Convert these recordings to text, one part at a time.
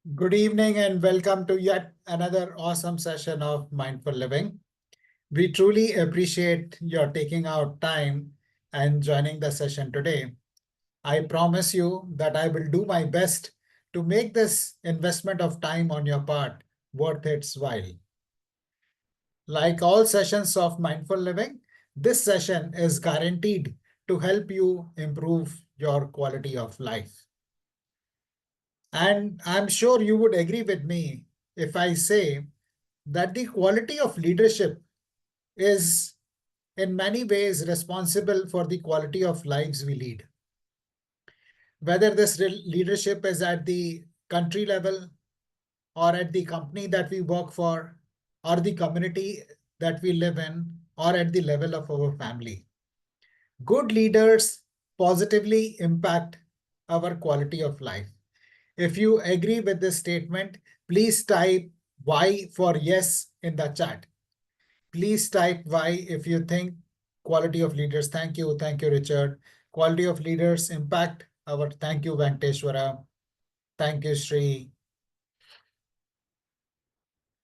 Good evening and welcome to yet another awesome session of Mindful Living. We truly appreciate your taking out time and joining the session today. I promise you that I will do my best to make this investment of time on your part worth its while. Like all sessions of Mindful Living, this session is guaranteed to help you improve your quality of life. And I'm sure you would agree with me if I say that the quality of leadership is in many ways responsible for the quality of lives we lead. Whether this leadership is at the country level or at the company that we work for or the community that we live in or at the level of our family. Good leaders positively impact our quality of life. If you agree with this statement, please type Y for yes in the chat. Please type Y if you think quality of leaders. Thank you. Thank you, Richard. Quality of leaders impact our. Thank you, Venkateshwara. Thank you, Sri.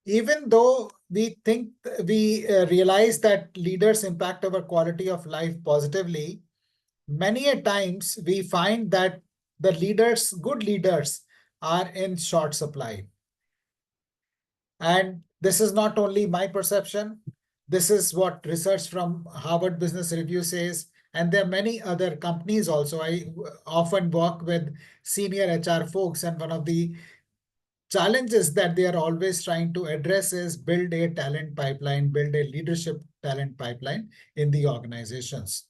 Even though we think we realize that leaders impact our quality of life positively, many a times we find that the leaders, good leaders, are in short supply. And this is not only my perception. This is what research from Harvard Business Review says. And there are many other companies also. I often work with senior HR folks, and one of the challenges that they are always trying to address is build a talent pipeline, build a leadership talent pipeline in the organizations.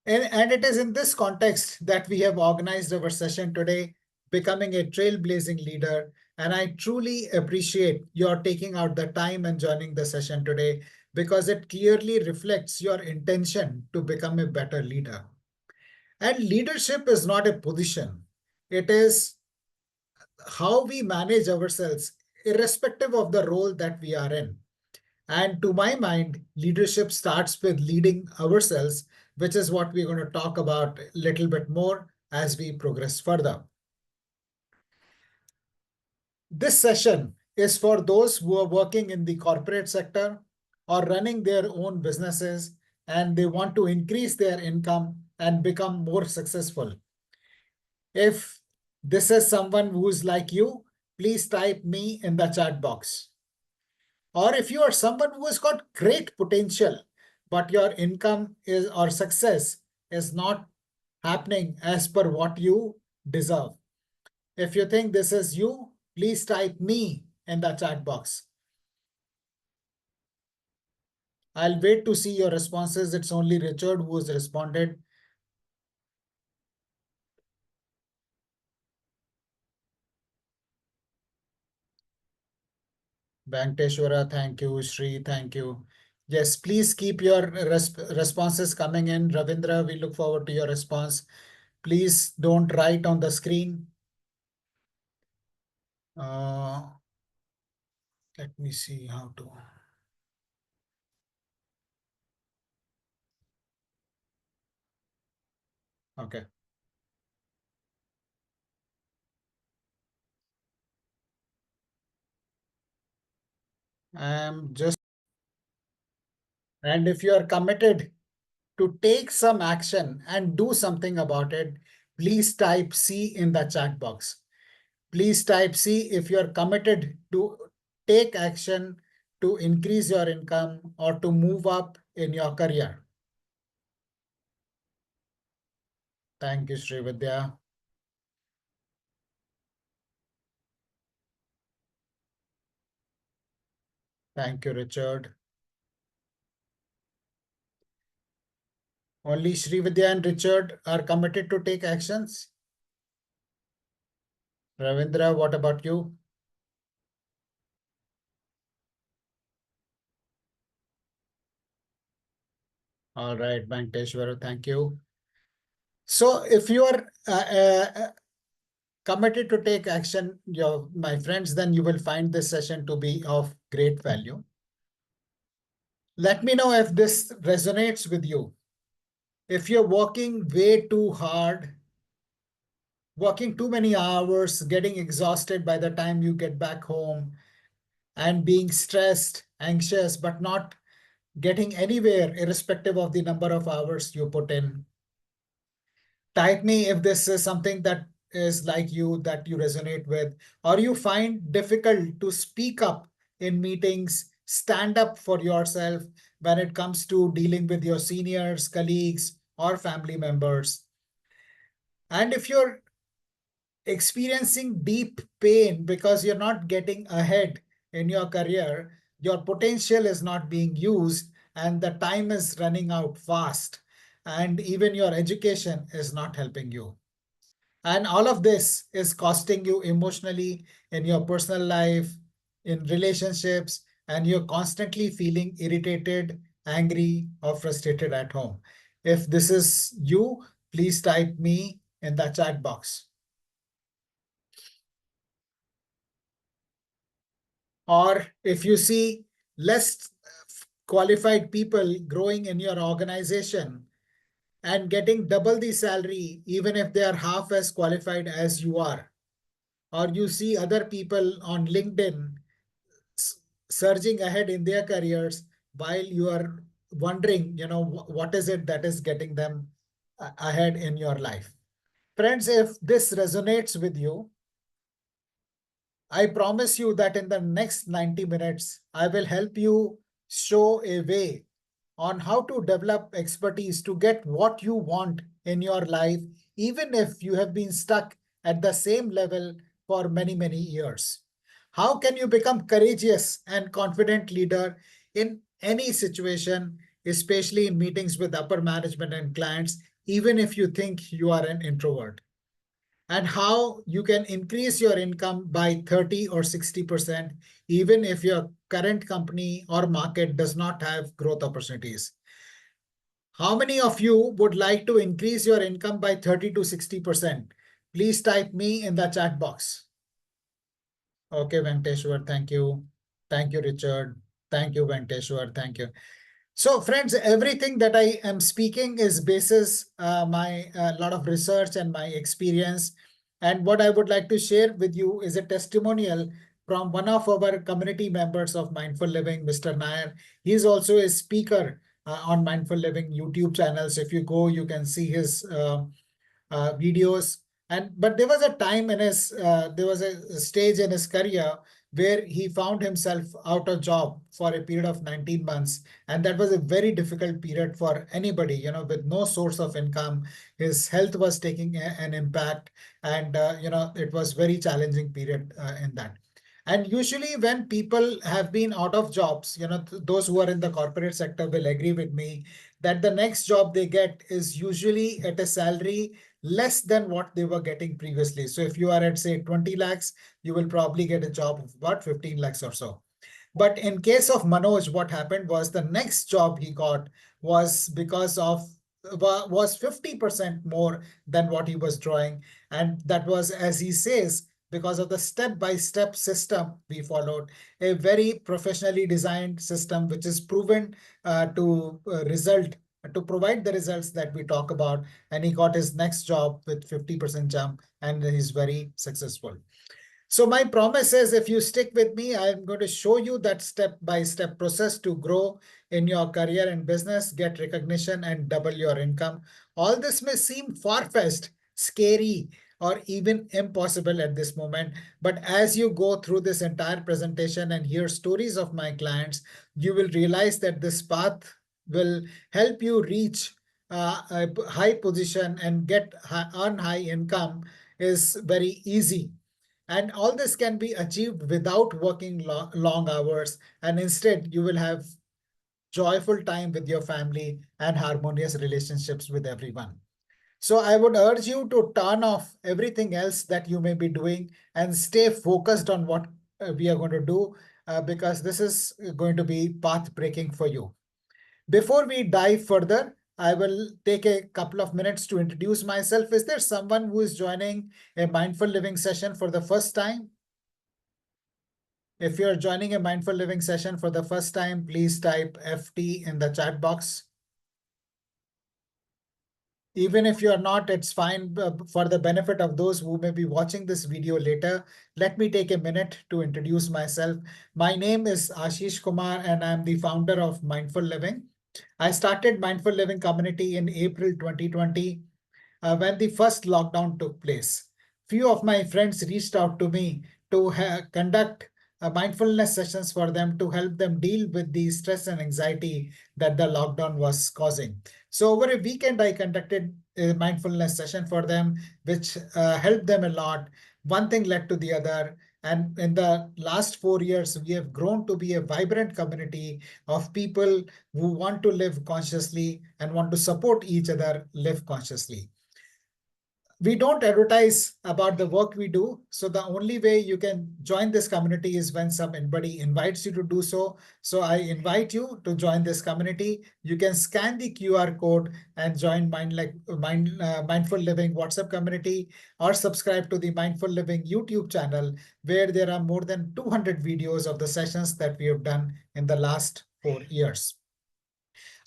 And it is in this context that we have organized our session today, Becoming a Trailblazing Leader. And I truly appreciate your taking out the time and joining the session today because it clearly reflects your intention to become a better leader. And leadership is not a position. It is how we manage ourselves, irrespective of the role that we are in. And to my mind, leadership starts with leading ourselves, which is what we're going to talk about a little bit more as we progress further. This session is for those who are working in the corporate sector or running their own businesses and they want to increase their income and become more successful. If this is someone who's like you, please type me in the chat box. Or if you are someone who has got great potential, but your income is or success is not happening as per what you deserve. If you think this is you, please type me in the chat box. I'll wait to see your responses. It's only Richard who has responded. Venkateshwara, thank you. Sri, thank you. Yes, please keep your responses coming in. Ravindra, we look forward to your response. Please don't write on the screen. Let me see how to. Okay. I'm just, and if you are committed to take some action and do something about it, please type C in the chat box. Please type C if you're committed to take action to increase your income or to move up in your career. Thank you, Srividya. Thank you, Richard. Only Srividya and Richard are committed to take actions. Ravindra, what about you? All right, Venkateshwara, thank you. So if you are committed to take action, my friends, then you will find this session to be of great value. Let me know if this resonates with you. If you're working way too hard working too many hours, getting exhausted by the time you get back home, and being stressed, anxious, but not getting anywhere, irrespective of the number of hours you put in. Type me if this is something that is like you, that you resonate with, or you find difficult to speak up in meetings, stand up for yourself when it comes to dealing with your seniors, colleagues, or family members. And if you're experiencing deep pain because you're not getting ahead in your career, your potential is not being used, and the time is running out fast, and even your education is not helping you. And all of this is costing you emotionally in your personal life, in relationships, and you're constantly feeling irritated, angry, or frustrated at home. If this is you, please type me in the chat box. Or if you see less qualified people growing in your organization and getting double the salary, even if they are half as qualified as you are, or you see other people on LinkedIn surging ahead in their careers while you are wondering, what is it that is getting them ahead in your life. Friends, if this resonates with you, I promise you that in the next 90 minutes, I will help you show a way on how to develop expertise to get what you want in your life, even if you have been stuck at the same level for many, many years. How can you become courageous and confident leader in any situation, especially in meetings with upper management and clients, even if you think you are an introvert? And how you can increase your income by 30 or 60%, even if your current company or market does not have growth opportunities. How many of you would like to increase your income by 30 to 60%? Please type me in the chat box. Okay, Venkateshwar, thank you. Thank you, Richard. Thank you, Venkateshwar. Thank you. So, friends, everything that I am speaking is basis my lot of research and my experience. And what I would like to share with you is a testimonial from one of our community members of Mindful Living, Mr. Nair. He's also a speaker on Mindful Living YouTube channels. If you go, you can see his videos. And but there was a time in his there was a stage in his career where he found himself out of job for a period of 19 months, and that was a very difficult period for anybody, with no source of income. His health was taking an impact, and it was very challenging period in that. And usually when people have been out of jobs, those who are in the corporate sector will agree with me that the next job they get is usually at a salary less than what they were getting previously. So if you are at, say, 20 lakhs, you will probably get a job of about 15 lakhs or so. But in case of Manoj, what happened was the next job he got was because of was 50% more than what he was drawing. And that was, as he says, because of the step-by-step system we followed, a very professionally designed system, which is proven to provide the results that we talk about. And he got his next job with 50% jump, and he's very successful. So my promise is, if you stick with me, I'm going to show you that step-by-step process to grow in your career and business, get recognition, and double your income. All this may seem far-fetched, scary, or even impossible at this moment. But as you go through this entire presentation and hear stories of my clients, you will realize that this path will help you reach a high position and earn high income is very easy. And all this can be achieved without working long hours. And instead, you will have joyful time with your family and harmonious relationships with everyone. So I would urge you to turn off everything else that you may be doing and stay focused on what we are going to do, because this is going to be path breaking for you. Before we dive further, I will take a couple of minutes to introduce myself. Is there someone who is joining a mindful living session for the first time? If you're joining a mindful living session for the first time, please type FT in the chat box. Even if you're not, it's fine. For the benefit of those who may be watching this video later, let me take a minute to introduce myself. My name is Ashish Kumar, and I'm the founder of Mindful Living. I started Mindful Living community in April 2020 when the first lockdown took place. Few of my friends reached out to me to conduct mindfulness sessions for them to help them deal with the stress and anxiety that the lockdown was causing. So over a weekend, I conducted a mindfulness session for them, which helped them a lot. One thing led to the other. And in the last 4 years, we have grown to be a vibrant community of people who want to live consciously and want to support each other live consciously. We don't advertise about the work we do. So the only way you can join this community is when somebody invites you to do so. So I invite you to join this community. You can scan the QR code and join Mindful Living WhatsApp community, or subscribe to the Mindful Living YouTube channel, where there are more than 200 videos of the sessions that we have done in the last 4 years.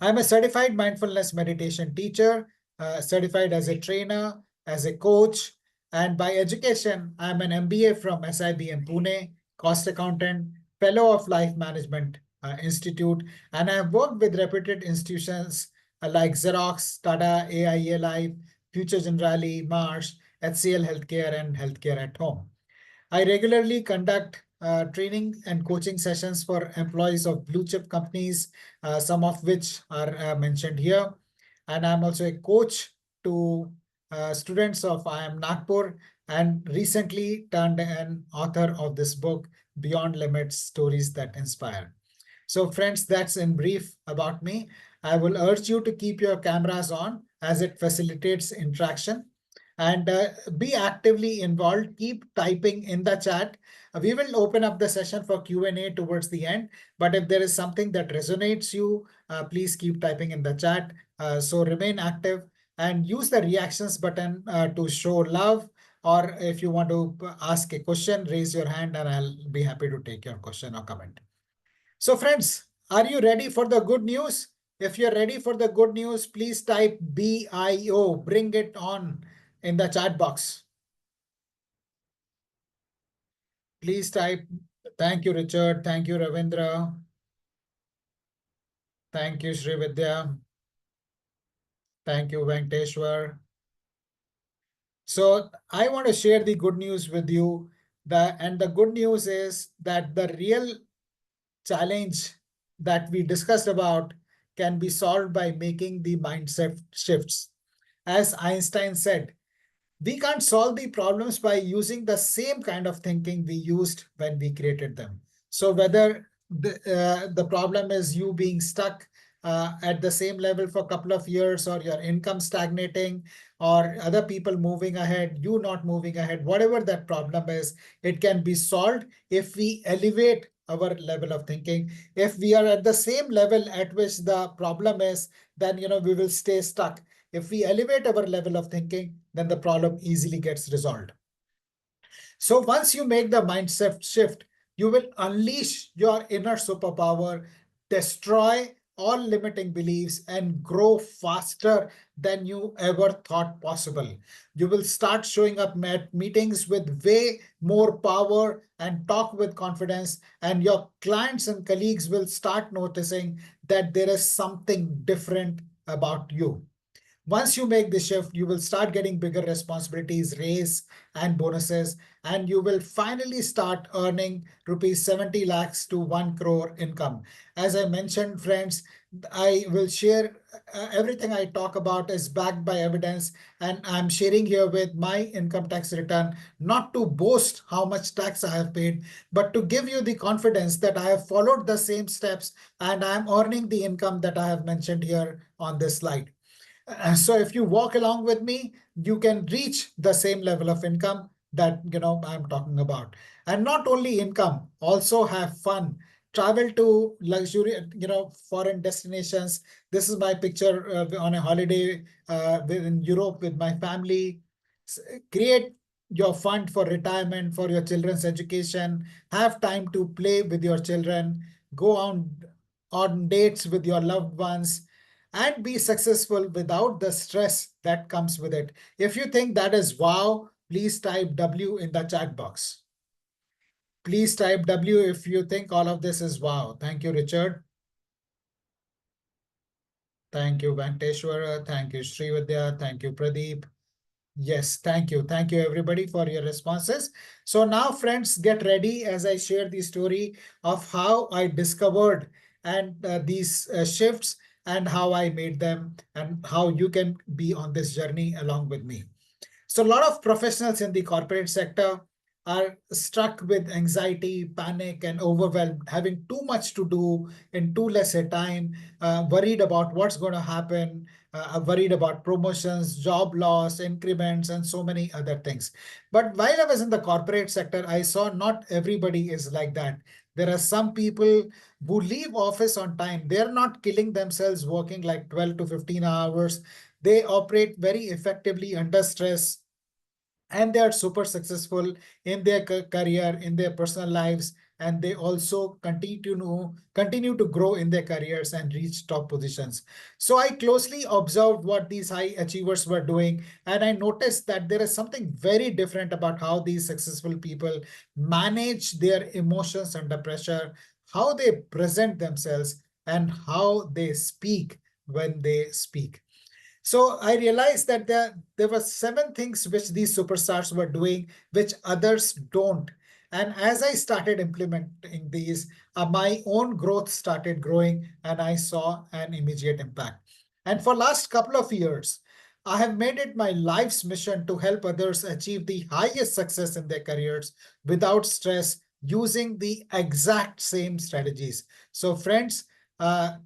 I'm a certified mindfulness meditation teacher, certified as a trainer, as a coach, and by education, I'm an MBA from SIBM Pune, cost accountant, fellow of Life Management Institute, and I've worked with reputed institutions like Xerox, Tata, AIA Life, Future Generali, Marsh, HCL Healthcare, and Healthcare at Home. I regularly conduct training and coaching sessions for employees of blue chip companies, some of which are mentioned here. And I'm also a coach to students of IIM Nagpur, and recently turned an author of this book, Beyond Limits, Stories That Inspire. So friends, that's in brief about me. I will urge you to keep your cameras on as it facilitates interaction, and be actively involved. Keep typing in the chat. We will open up the session for Q&A towards the end, but if there is something that resonates you, please keep typing in the chat. So remain active and use the reactions button to show love, or if you want to ask a question, raise your hand and I'll be happy to take your question or comment. So friends, are you ready for the good news? If you're ready for the good news, please type BIO, bring it on, in the chat box. Please type. Thank you, Richard. Thank you, Ravindra. Thank you, Srividya. Thank you, Venkateshwar. So I want to share the good news with you. And the good news is that the real challenge that we discussed about can be solved by making the mindset shifts. As Einstein said, we can't solve the problems by using the same kind of thinking we used when we created them. So whether the problem is you being stuck at the same level for a couple of years, or your income stagnating, or other people moving ahead, you not moving ahead, whatever that problem is, it can be solved if we elevate our level of thinking. If we are at the same level at which the problem is, then we will stay stuck. If we elevate our level of thinking, then the problem easily gets resolved. So once you make the mindset shift, you will unleash your inner superpower, destroy all limiting beliefs, and grow faster than you ever thought possible. You will start showing up at meetings with way more power and talk with confidence, and your clients and colleagues will start noticing that there is something different about you. Once you make the shift, you will start getting bigger responsibilities, raise and bonuses, and you will finally start earning rupees 70 lakhs to 1 crore income. As I mentioned, friends, I will share everything I talk about is backed by evidence, and I'm sharing here with my income tax return, not to boast how much tax I have paid, but to give you the confidence that I have followed the same steps and I'm earning the income that I have mentioned here on this slide. So if you walk along with me, you can reach the same level of income that I'm talking about. And not only income, also have fun. Travel to luxury, foreign destinations. This is my picture on a holiday in Europe with my family. Create your fund for retirement, for your children's education. Have time to play with your children. Go on dates with your loved ones. and be successful without the stress that comes with it. If you think that is wow, please type W in the chat box. Please type W if you think all of this is wow. Thank you, Richard. Thank you, Venkateshwara. Thank you, Srividya. Thank you, Pradeep. Yes, thank you. Thank you, everybody, for your responses. So now, friends, get ready as I share the story of how I discovered and these shifts and how I made them and how you can be on this journey along with me. So a lot of professionals in the corporate sector are struck with anxiety, panic, and overwhelmed, having too much to do in too less a time, worried about what's going to happen, worried about promotions, job loss, increments, and so many other things. But while I was in the corporate sector, I saw not everybody is like that. There are some people who leave office on time. They're not killing themselves working like 12 to 15 hours. They operate very effectively under stress, and they are super successful in their career, in their personal lives, and they also continue to grow in their careers and reach top positions. So I closely observed what these high achievers were doing, and I noticed that there is something very different about how these successful people manage their emotions under pressure, how they present themselves, and how they speak when they speak. So I realized that there were 7 things which these superstars were doing, which others don't. And as I started implementing these, my own growth started growing, and I saw an immediate impact. And for last couple of years, I have made it my life's mission to help others achieve the highest success in their careers without stress, using the exact same strategies. So friends,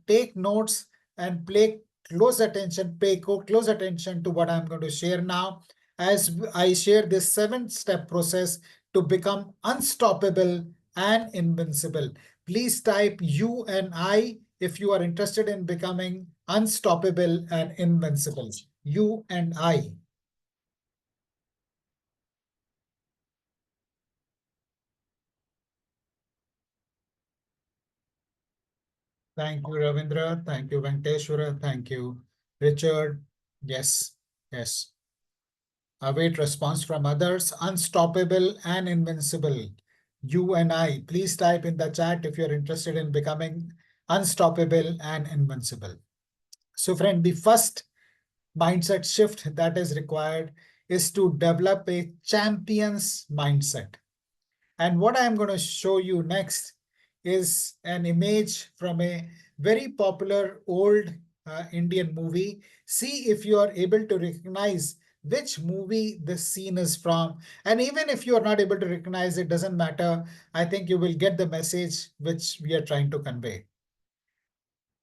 take notes and pay close attention to what I'm going to share now, as I share this 7-step process to become unstoppable and invincible. Please type U and I if you are interested in becoming unstoppable and invincible. You and I. Thank you, Ravindra. Thank you, Venkateshwara. Thank you, Richard. Yes, yes. Await response from others. Unstoppable and invincible. You and I. Please type in the chat if you're interested in becoming unstoppable and invincible. So, friend, the first mindset shift that is required is to develop a champion's mindset. And what I'm going to show you next is an image from a very popular old Indian movie. See if you are able to recognize which movie this scene is from. And even if you are not able to recognize it, doesn't matter. I think you will get the message which we are trying to convey.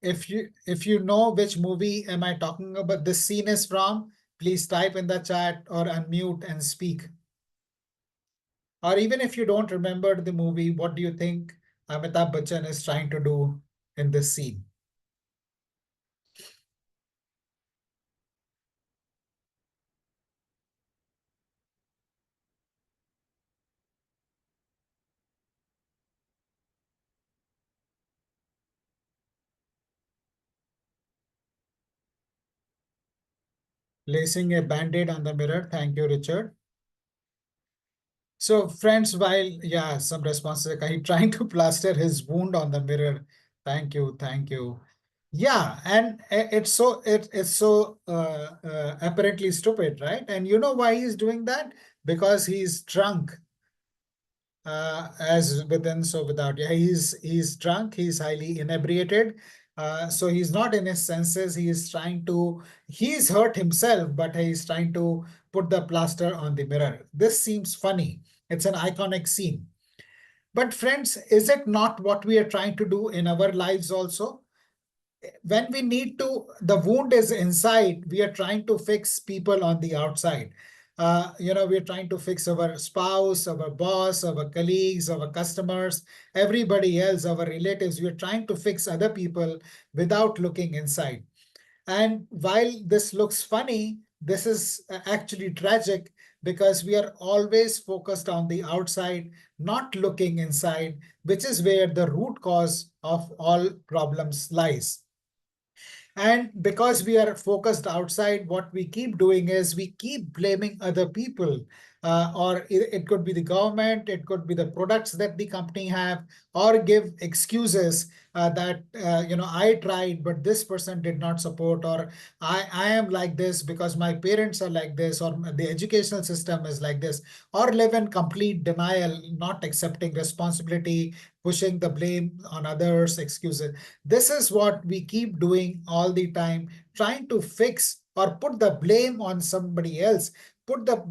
If you know which movie am I talking about, this scene is from, please type in the chat or unmute and speak. Or even if you don't remember the movie, what do you think Amitabh Bachchan is trying to do in this scene? Placing a band-aid on the mirror. Thank you, Richard. So, friends, while, yeah, some responses, he trying to plaster his wound on the mirror. Thank you, thank you. Yeah, and it's so apparently stupid, right? And you know why he's doing that? Because he's drunk. As within, so without. Yeah, he's drunk. He's highly inebriated. So he's not in his senses. He's hurt himself, but he's trying to put the plaster on the mirror. This seems funny. It's an iconic scene. But friends, is it not what we are trying to do in our lives also? When we need to, the wound is inside, we are trying to fix people on the outside. We're trying to fix our spouse, our boss, our colleagues, our customers, everybody else, our relatives. We're trying to fix other people without looking inside. And while this looks funny, this is actually tragic, because we are always focused on the outside, not looking inside, which is where the root cause of all problems lies. And because we are focused outside, what we keep doing is we keep blaming other people. Or it could be the government, it could be the products that the company have, or give excuses that I tried, but this person did not support, or I am like this because my parents are like this, or the educational system is like this, or live in complete denial, not accepting responsibility, pushing the blame on others, excuses. This is what we keep doing all the time, trying to fix or put the blame on somebody else, put the,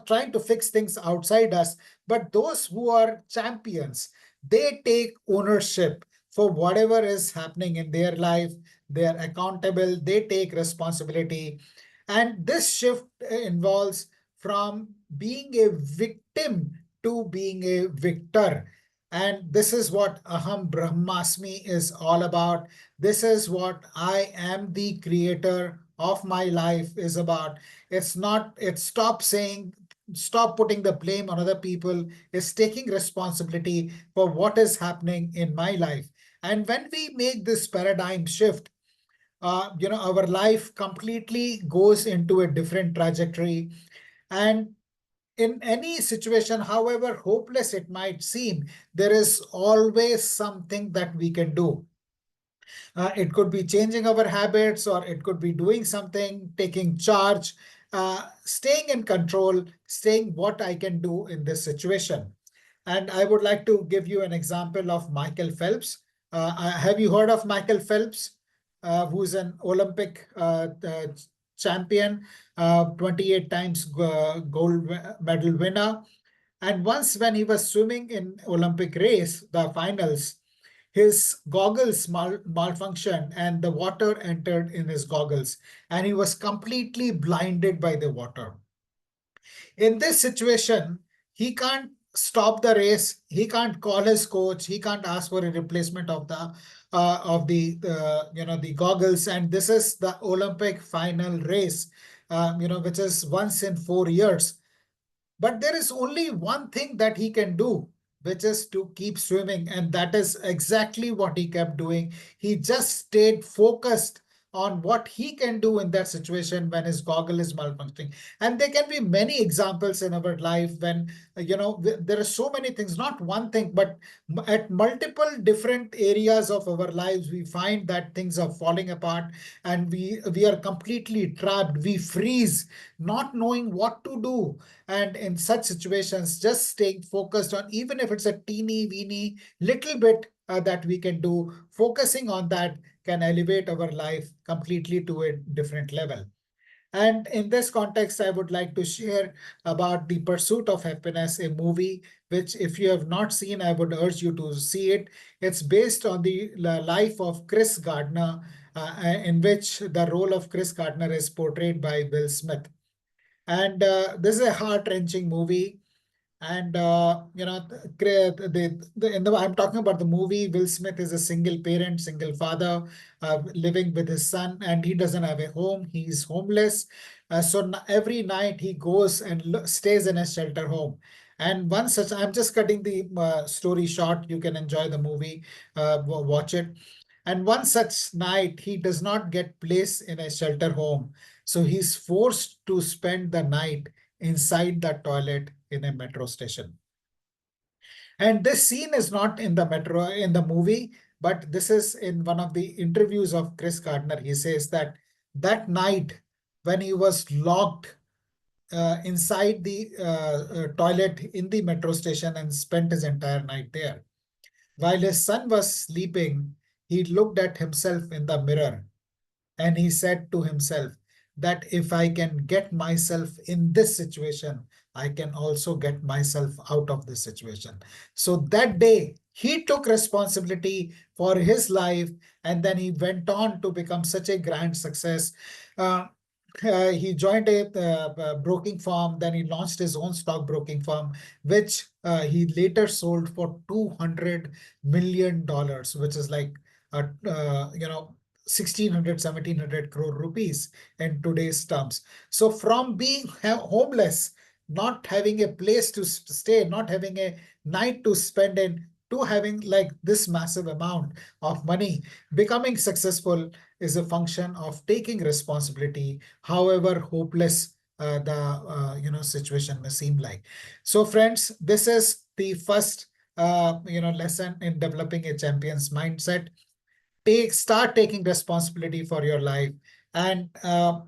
trying to fix things outside us. But those who are champions, they take ownership for whatever is happening in their life. They're accountable, they take responsibility. And this shift involves from being a victim to being a victor. And this is what Aham Brahmasmi is all about. This is what I am the creator of my life is about. It's not, it's stop putting the blame on other people. It's taking responsibility for what is happening in my life. And when we make this paradigm shift, our life completely goes into a different trajectory. And in any situation, however hopeless it might seem, there is always something that we can do. It could be changing our habits, or it could be doing something, taking charge, staying in control, saying what I can do in this situation. And I would like to give you an example of Michael Phelps. Have you heard of Michael Phelps, who's an Olympic champion, 28 times gold medal winner? And once when he was swimming in Olympic race, the finals, his goggles malfunctioned and the water entered in his goggles, and he was completely blinded by the water. In this situation, he can't stop the race. He can't call his coach. He can't ask for a replacement of the goggles. And this is the Olympic final race, which is once in 4 years. But there is only one thing that he can do, which is to keep swimming. And that is exactly what he kept doing. He just stayed focused on what he can do in that situation when his goggle is malfunctioning. And there can be many examples in our life when, there are so many things, not one thing, but at multiple different areas of our lives, we find that things are falling apart, and we are completely trapped. We freeze, not knowing what to do. And in such situations, just staying focused on, even if it's a teeny weeny little bit that we can do, focusing on that can elevate our life completely to a different level. And in this context, I would like to share about The Pursuit of Happiness, a movie which, if you have not seen, I would urge you to see it. It's based on the life of Chris Gardner, in which the role of Chris Gardner is portrayed by Will Smith. And this is a heart-wrenching movie. And I'm talking about the movie. Will Smith is a single parent, single father, living with his son, and he doesn't have a home. He's homeless. So every night he goes and stays in a shelter home. And one such, I'm just cutting the story short. You can enjoy the movie, watch it. And one such night, he does not get placed in a shelter home. So he's forced to spend the night inside the toilet in a metro station. And this scene is not in the metro in the movie, but this is in one of the interviews of Chris Gardner. He says that that night, when he was locked inside the toilet in the metro station and spent his entire night there, while his son was sleeping, he looked at himself in the mirror and he said to himself that if I can get myself in this situation, I can also get myself out of this situation. So that day, he took responsibility for his life, and then he went on to become such a grand success. Uh, he joined a broking firm, then he launched his own stock broking firm, which he later sold for $200 million, which is like, 1600, 1700 crore rupees in today's terms. So from being homeless, not having a place to stay, not having a night to spend in, to having like this massive amount of money. Becoming successful is a function of taking responsibility, however hopeless the situation may seem like. So friends, this is the first lesson in developing a champion's mindset. Start taking responsibility for your life. And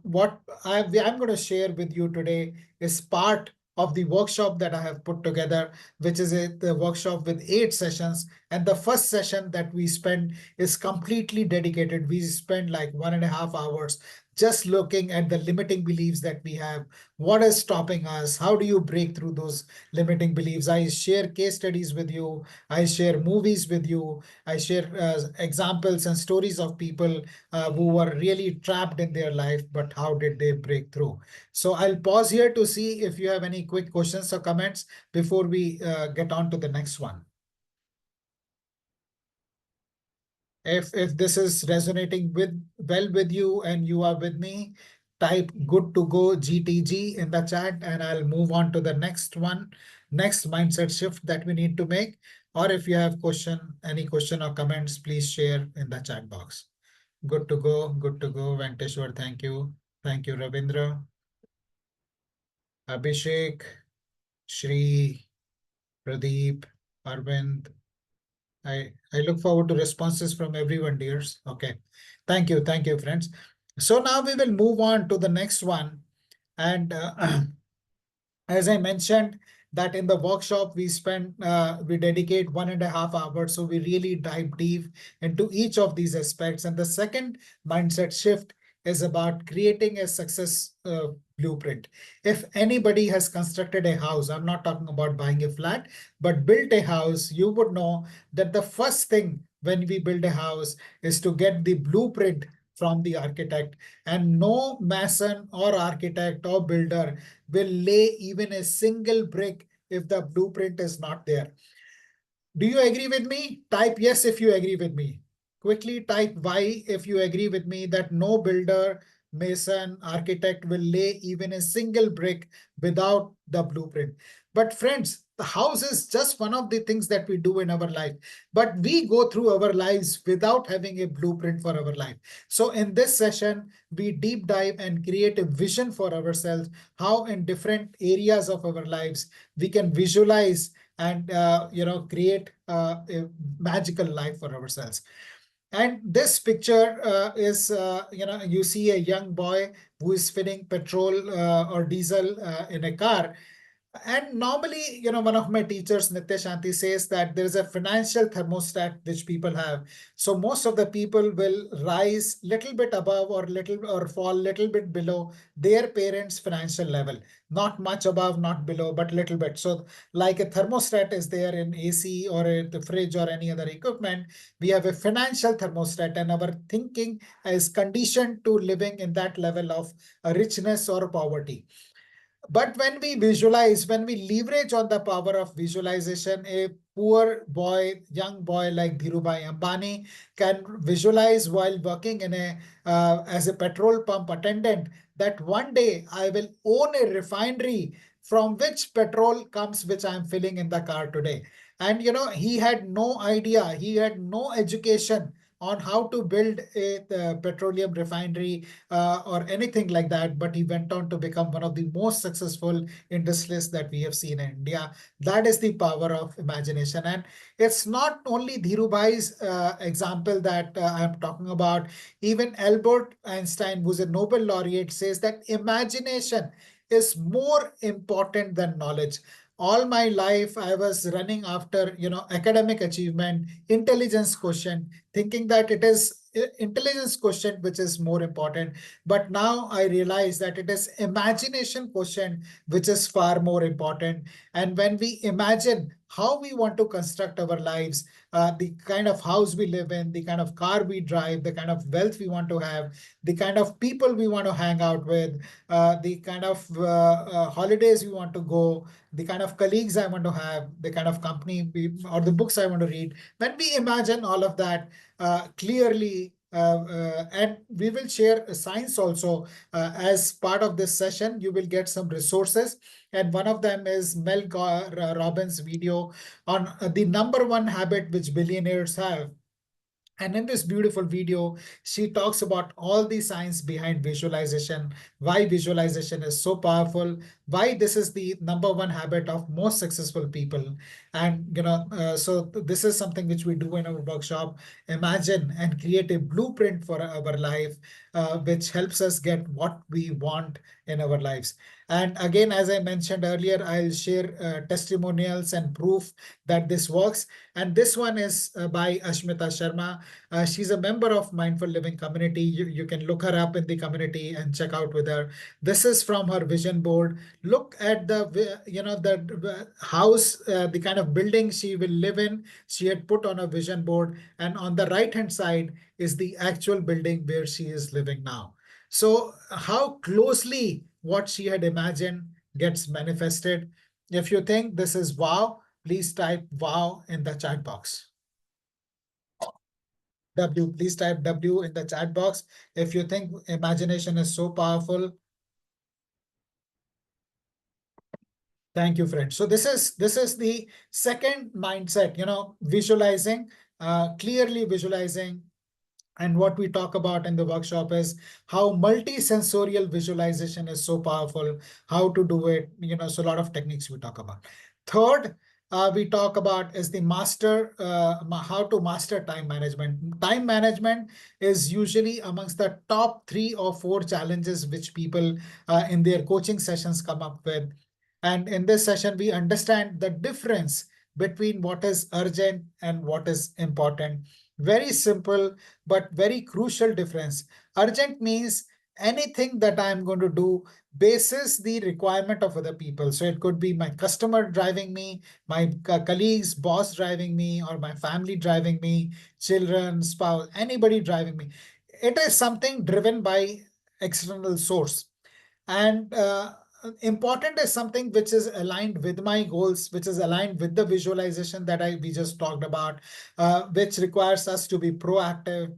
what I'm going to share with you today is part of the workshop that I have put together, which is the workshop with 8 sessions. And the first session that we spend is completely dedicated. We spend like 1.5 hours just looking at the limiting beliefs that we have. What is stopping us? How do you break through those limiting beliefs? I share case studies with you. I share movies with you. I share examples and stories of people who were really trapped in their life, but how did they break through? So I'll pause here to see if you have any quick questions or comments before we get on to the next one. If this is resonating with you and you are with me, type good to go GTG in the chat and I'll move on to the next one, next mindset shift that we need to make. Or if you have any question or comments, please share in the chat box. Good to go, good to go. Venkateshwar, thank you. Thank you, Ravindra. Abhishek, Shri, Pradeep, Arvind, I look forward to responses from everyone, dears. Okay. Thank you, friends. So now we will move on to the next one. And as I mentioned, that in the workshop we dedicate 1.5 hours. So we really dive deep into each of these aspects. And the second mindset shift is about creating a success blueprint. If anybody has constructed a house, I'm not talking about buying a flat, but built a house, you would know that the first thing when we build a house is to get the blueprint from the architect. And no mason or architect or builder will lay even a single brick if the blueprint is not there. Do you agree with me? Type yes if you agree with me. Quickly type Y if you agree with me that no builder, mason, architect will lay even a single brick without the blueprint. But friends, the house is just one of the things that we do in our life. But we go through our lives without having a blueprint for our life. So in this session, we deep dive and create a vision for ourselves, how in different areas of our lives we can visualize and create a magical life for ourselves. And this picture is you see a young boy who is filling petrol or diesel in a car. And normally, one of my teachers, Nitya Shanti, says that there is a financial thermostat which people have. So most of the people will rise little bit above or fall little bit below their parents' financial level. Not much above, not below, but little bit. So like a thermostat is there in AC or in the fridge or any other equipment, we have a financial thermostat, and our thinking is conditioned to living in that level of richness or poverty. But when we visualize, when we leverage on the power of visualization, a poor boy, young boy like Dhirubhai Ambani can visualize while working in as a petrol pump attendant that one day I will own a refinery from which petrol comes, which I'm filling in the car today. And he had no idea, he had no education on how to build a petroleum refinery or anything like that. But he went on to become one of the most successful industrialists that we have seen in India. That is the power of imagination. And it's not only Dhirubhai's example that I'm talking about. Even Albert Einstein, who's a Nobel laureate, says that imagination is more important than knowledge. All my life I was running after academic achievement, intelligence quotient, thinking that it is intelligence quotient which is more important. But now I realize that it is imagination quotient which is far more important. And when we imagine how we want to construct our lives, the kind of house we live in, the kind of car we drive, the kind of wealth we want to have, the kind of people we want to hang out with, the kind of holidays we want to go, the kind of colleagues I want to have, the kind of company or the books I want to read. When we imagine all of that, clearly and we will share science also as part of this session. You will get some resources, and one of them is Robbins' video on the number one habit which billionaires have. And in this beautiful video, she talks about all the science behind visualization, why visualization is so powerful, why this is the number one habit of most successful people. And so this is something which we do in our workshop. Imagine and create a blueprint for our life, which helps us get what we want in our lives. And again, as I mentioned earlier, I'll share testimonials and proof that this works. And this one is by Ashmita Sharma. She's a member of Mindful Living community. You can look her up in the community and check out with her. This is from her vision board. Look at the house, the kind of building she will live in. She had put on a vision board, and on the right hand side is the actual building where she is living now. So how closely what she had imagined gets manifested. If you think this is wow, please type wow in the chat box. W, please type W in the chat box. If you think imagination is so powerful. Thank you, friend. So this is the second mindset, visualizing, clearly visualizing. And what we talk about in the workshop is how multi-sensorial visualization is so powerful, how to do it, so a lot of techniques we talk about. Third, we talk about is the how to master time management. Time management is usually amongst the top 3 or 4 challenges which people in their coaching sessions come up with. And in this session, we understand the difference between what is urgent and what is important. Very simple, but very crucial difference. Urgent means anything that I'm going to do basis the requirement of other people. So it could be my customer driving me, my colleagues, boss driving me, or my family driving me, children, spouse, anybody driving me. It is something driven by external source. And important is something which is aligned with my goals, which is aligned with the visualization that we just talked about, which requires us to be proactive.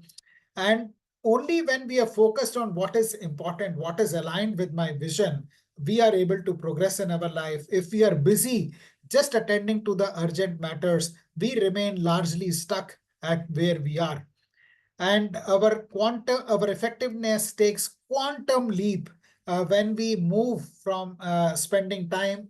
And only when we are focused on what is important, what is aligned with my vision, we are able to progress in our life. If we are busy just attending to the urgent matters, we remain largely stuck at where we are. And our effectiveness takes quantum leap when we move from spending time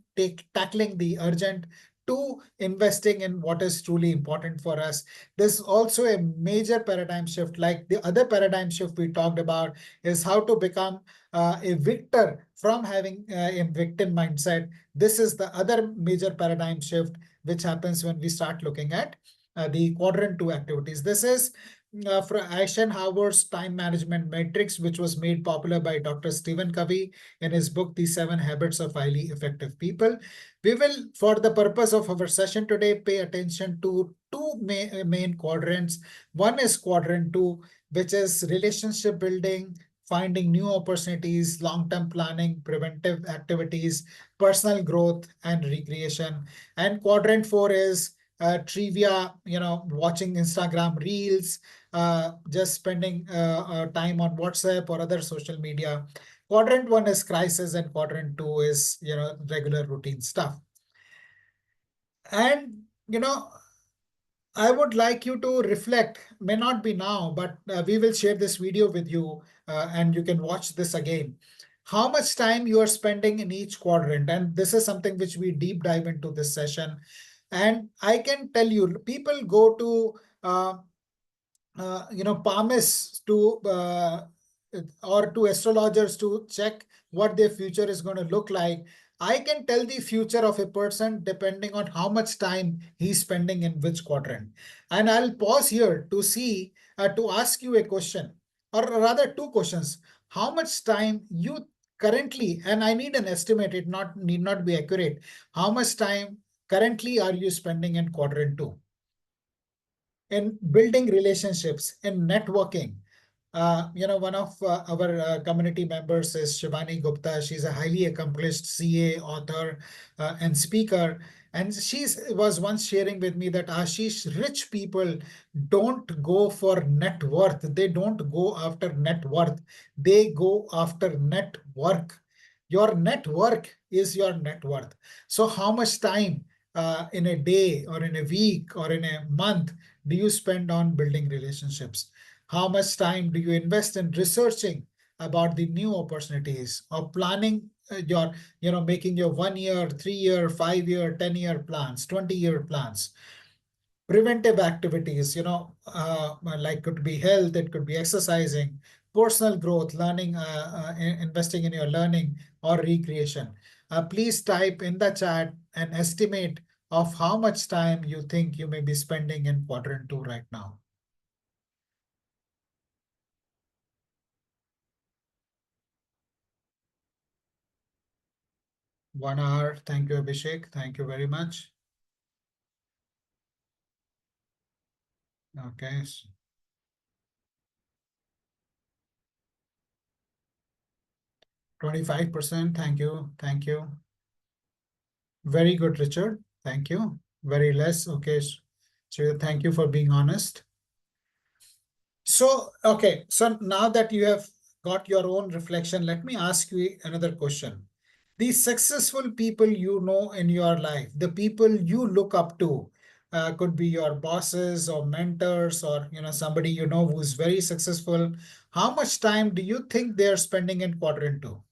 tackling the urgent to investing in what is truly important for us. There's also a major paradigm shift, like the other paradigm shift we talked about is how to become a victor from having a victim mindset. This is the other major paradigm shift which happens when we start looking at the quadrant 2 activities. This is for Eisenhower's time management matrix, which was made popular by Dr. Stephen Covey in his book, The 7 Habits of Highly Effective People. We will, for the purpose of our session today, pay attention to two main quadrants. One is quadrant 2, which is relationship building, finding new opportunities, long-term planning, preventive activities, personal growth, and recreation. And quadrant 4 is trivia, watching Instagram reels, just spending time on WhatsApp or other social media. Quadrant 1 is crisis, and quadrant 2 is regular routine stuff. And I would like you to reflect, may not be now, but we will share this video with you and you can watch this again. How much time you are spending in each quadrant. And this is something which we deep dive into this session. And I can tell you, people go to palmists to or to astrologers to check what their future is going to look like. I can tell the future of a person depending on how much time he's spending in which quadrant. And I'll pause here to see, to ask you a question, or rather 2 questions. How much time you currently, and I need an estimate, it need not be accurate. How much time currently are you spending in quadrant 2? In building relationships, in networking. One of our community members is Shivani Gupta. She's a highly accomplished CA, author, and speaker. And she was once sharing with me that Ashish, rich people don't go for net worth. They don't go after net worth. They go after network. Your network is your net worth. So how much time in a day or in a week or in a month do you spend on building relationships? How much time do you invest in researching about the new opportunities or planning your, making your 1 year, 3 year, 5 year, 10 year plans, 20-year plans? Preventive activities, like could be health, it could be exercising, personal growth, learning, investing in your learning or recreation. Please type in the chat an estimate of how much time you think you may be spending in quadrant 2 right now. 1 hour. Thank you, Abhishek. Thank you very much. Okay. 25%. Thank you. Thank you. Very good, Richard. Thank you. Very less. Okay. So thank you for being honest. So, okay. So now that you have got your own reflection, let me ask you another question. These successful people you know in your life, the people you look up to, could be your bosses or mentors or somebody who's very successful. How much time do you think they're spending in quadrant 2?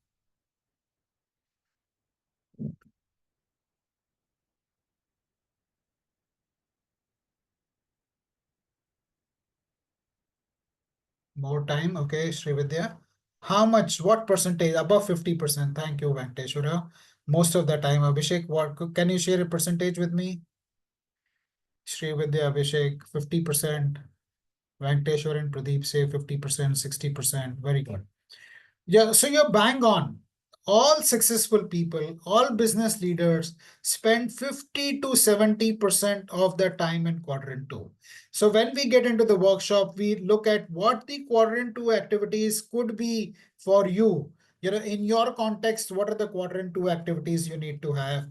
More time. Okay, Srividya. How much, what percentage? Above 50%. Thank you, Venkateshwara. Most of the time, Abhishek, what can you share a percentage with me? Srividya, Abhishek, 50%. Venkateshwar and Pradeep say 50%, 60%. Very good. Yeah, so you're bang on. All successful people, all business leaders spend 50 to 70% of their time in quadrant 2. So when we get into the workshop, we look at what the quadrant 2 activities could be for you. In your context, what are the quadrant 2 activities you need to have?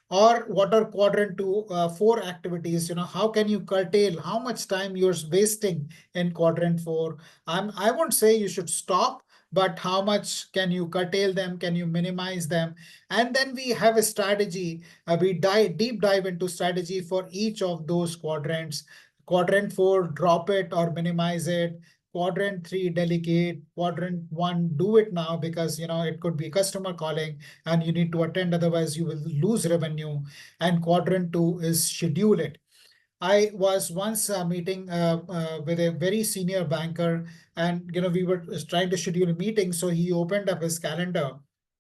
Or what are quadrant 2, 4 activities? How can you curtail how much time you're wasting in quadrant 4? I won't say you should stop, but how much can you curtail them? Can you minimize them? And then we have a strategy. We deep dive into strategy for each of those quadrants. Quadrant 4, drop it or minimize it. Quadrant 3, delegate. Quadrant 1, do it now because it could be customer calling and you need to attend, otherwise you will lose revenue. And quadrant 2 is schedule it. I was once meeting with a very senior banker, and we were trying to schedule a meeting. So he opened up his calendar,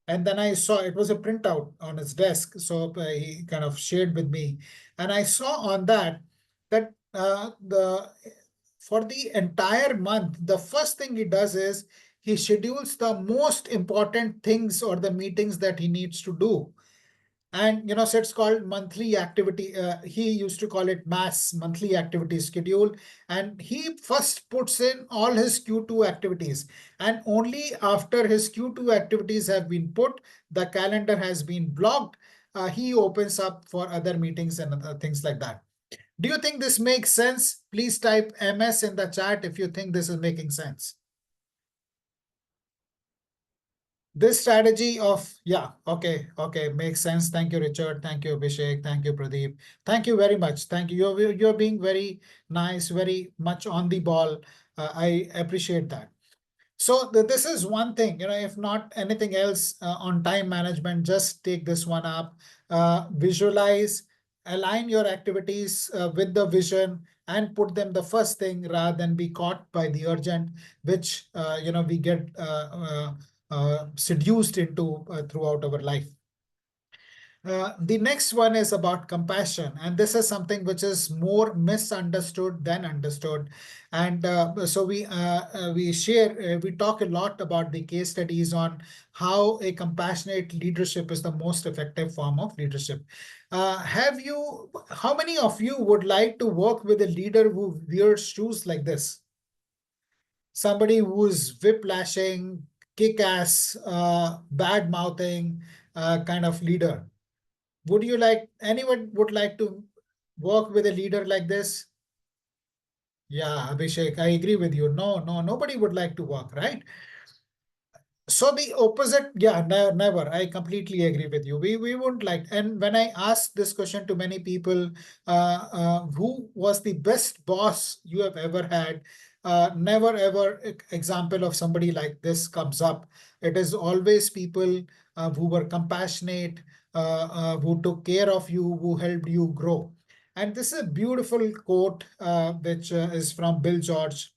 and then I saw it was a printout on his desk. So he kind of shared with me, and I saw on that the for the entire month, the first thing he does is he schedules the most important things or the meetings that he needs to do. And so it's called monthly activity. He used to call it mass monthly activity schedule. And he first puts in all his Q2 activities. And only after his Q2 activities have been put, the calendar has been blocked. He opens up for other meetings and other things like that. Do you think this makes sense? Please type MS in the chat if you think this is making sense. This strategy of, yeah, okay, makes sense. Thank you, Richard. Thank you, Abhishek. Thank you, Pradeep. Thank you very much. Thank you. You're being very nice, very much on the ball. I appreciate that. So this is one thing, if not anything else on time management, just take this one up. Visualize, align your activities with the vision and put them the first thing rather than be caught by the urgent, which, we get seduced into throughout our life. The next one is about compassion, and this is something which is more misunderstood than understood. And so we talk a lot about the case studies on how a compassionate leadership is the most effective form of leadership. How many of you would like to work with a leader who wears shoes like this? Somebody who's whiplashing, kick-ass, bad-mouthing kind of leader. Would you like, anyone would like to work with a leader like this? Yeah, Abhishek, I agree with you. Nobody would like to work, right? So the opposite, yeah, never. I completely agree with you. We wouldn't like. And when I ask this question to many people, who was the best boss you have ever had? Never ever example of somebody like this comes up. It is always people who were compassionate, who took care of you, who helped you grow. And this is a beautiful quote, which is from Bill George,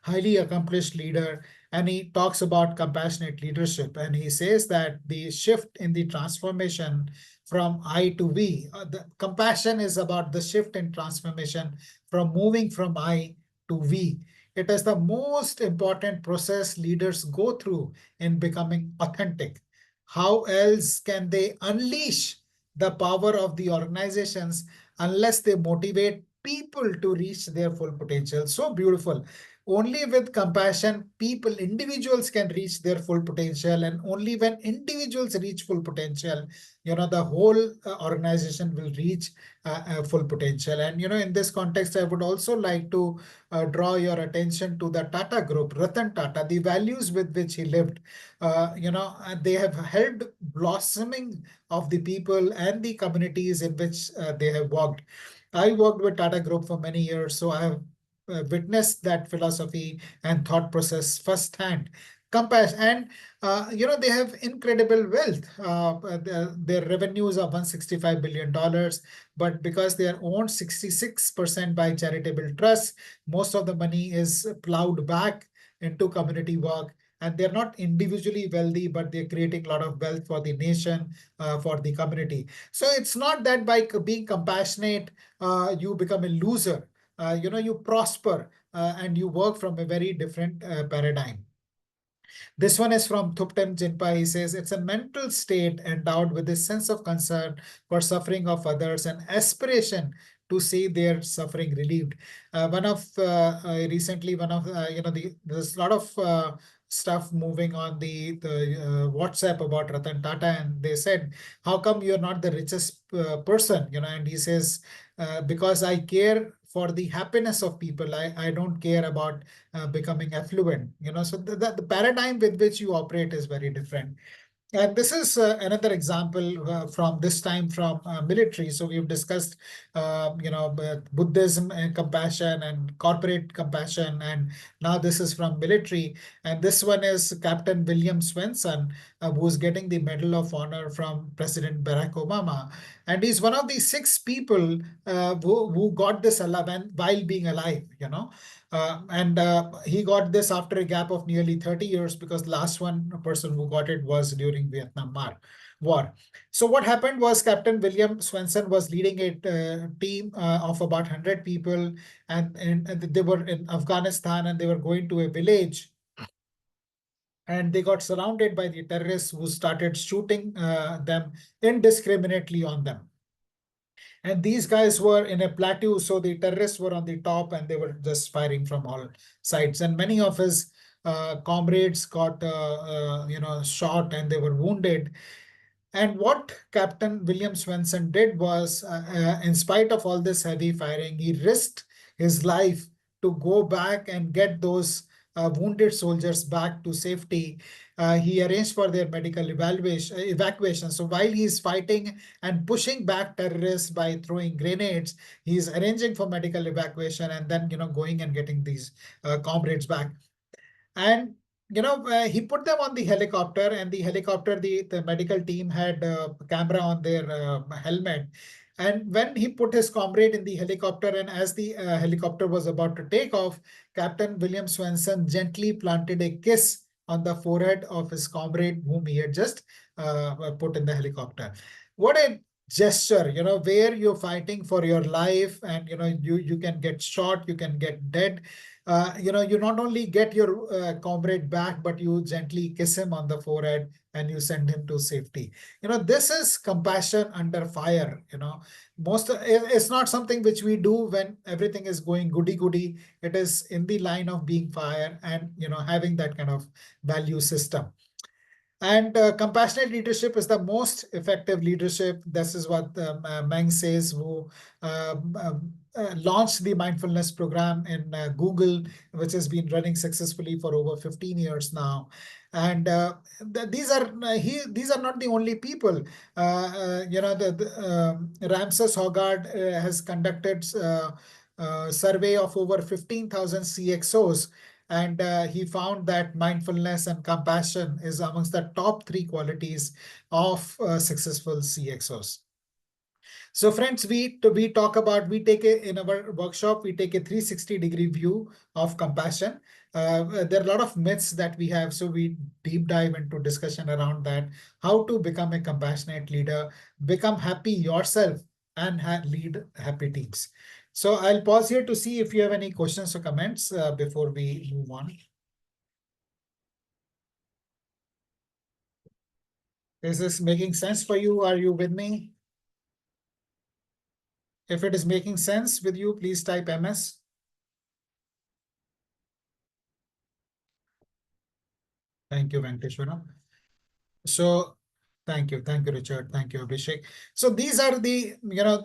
highly accomplished leader, and he talks about compassionate leadership. And he says that the shift in the transformation from I to we, the compassion is about the shift in transformation from moving from I to we. It is the most important process leaders go through in becoming authentic. How else can they unleash the power of the organizations unless they motivate people to reach their full potential? So beautiful. Only with compassion, people, individuals can reach their full potential. And only when individuals reach full potential, the whole organization will reach full potential. And, in this context, I would also like to draw your attention to the Tata Group, Ratan Tata, the values with which he lived. They have helped blossoming of the people and the communities in which they have worked. I worked with Tata Group for many years, so I have witnessed that philosophy and thought process firsthand. Compassion, and they have incredible wealth. Their revenues are $165 billion, but because they are owned 66% by charitable trusts, most of the money is plowed back into community work. And they're not individually wealthy, but they're creating a lot of wealth for the nation, for the community. So it's not that by being compassionate, you become a loser. You prosper, and you work from a very different paradigm. This one is from Thupten Jinpa. He says it's a mental state endowed with a sense of concern for suffering of others and aspiration to see their suffering relieved. One of recently, one of there's a lot of stuff moving on the WhatsApp about Ratan Tata, and they said, "How come you're not the richest person?" And he says, "Because I care for the happiness of people. I don't care about becoming affluent." So the paradigm with which you operate is very different. And this is another example from this time from military. So we've discussed, Buddhism and compassion and corporate compassion, and now this is from military. And this one is Captain William Swenson, who's getting the Medal of Honor from President Barack Obama, and he's one of the six people who got this alive and while being alive. And he got this after a gap of nearly 30 years, because the last one person who got it was during Vietnam War. So what happened was Captain William Swenson was leading a team of about 100 people, and they were in Afghanistan, and they were going to a village, and they got surrounded by the terrorists who started shooting them indiscriminately on them. And these guys were in a plateau, so the terrorists were on the top, and they were just firing from all sides. And many of his comrades got, shot, and they were wounded. And what Captain William Swenson did was, in spite of all this heavy firing, he risked his life to go back and get those wounded soldiers back to safety. He arranged for their medical evacuation. So while he's fighting and pushing back terrorists by throwing grenades, he's arranging for medical evacuation, and then going and getting these comrades back. And he put them on the helicopter, and the helicopter, the medical team had a camera on their helmet. And when he put his comrade in the helicopter, and as the helicopter was about to take off, Captain William Swenson gently planted a kiss on the forehead of his comrade whom he had just put in the helicopter. What a gesture, where you're fighting for your life, and you can get shot, you can get dead. You not only get your comrade back, but you gently kiss him on the forehead, and you send him to safety. This is compassion under fire. It's not something which we do when everything is going goody goody. It is in the line of being fire, and having that kind of value system. And compassionate leadership is the most effective leadership. This is what Meng says, who launched the mindfulness program in Google, which has been running successfully for over 15 years now. And these are not the only people. Ramses Hoggard has conducted survey of over 15,000 CXOs, and he found that mindfulness and compassion is amongst the top three qualities of successful CXOs. So friends, we talk about, we take in our workshop, we take a 360-degree view of compassion. There are a lot of myths that we have, so we deep dive into discussion around that, how to become a compassionate leader, become happy yourself, and lead happy teams. So I'll pause here to see if you have any questions or comments before we move on. Is this making sense for you? Are you with me? If it is making sense with you, please type MS. Thank you, Venkateshwara. So thank you, Richard. Thank you, Abhishek. So these are the,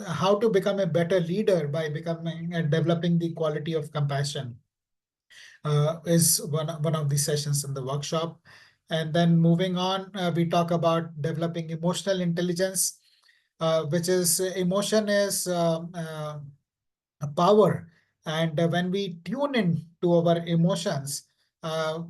how to become a better leader by becoming and developing the quality of compassion is one of the sessions in the workshop. And then moving on, we talk about developing emotional intelligence, which is emotion is a power. And when we tune in to our emotions, uh,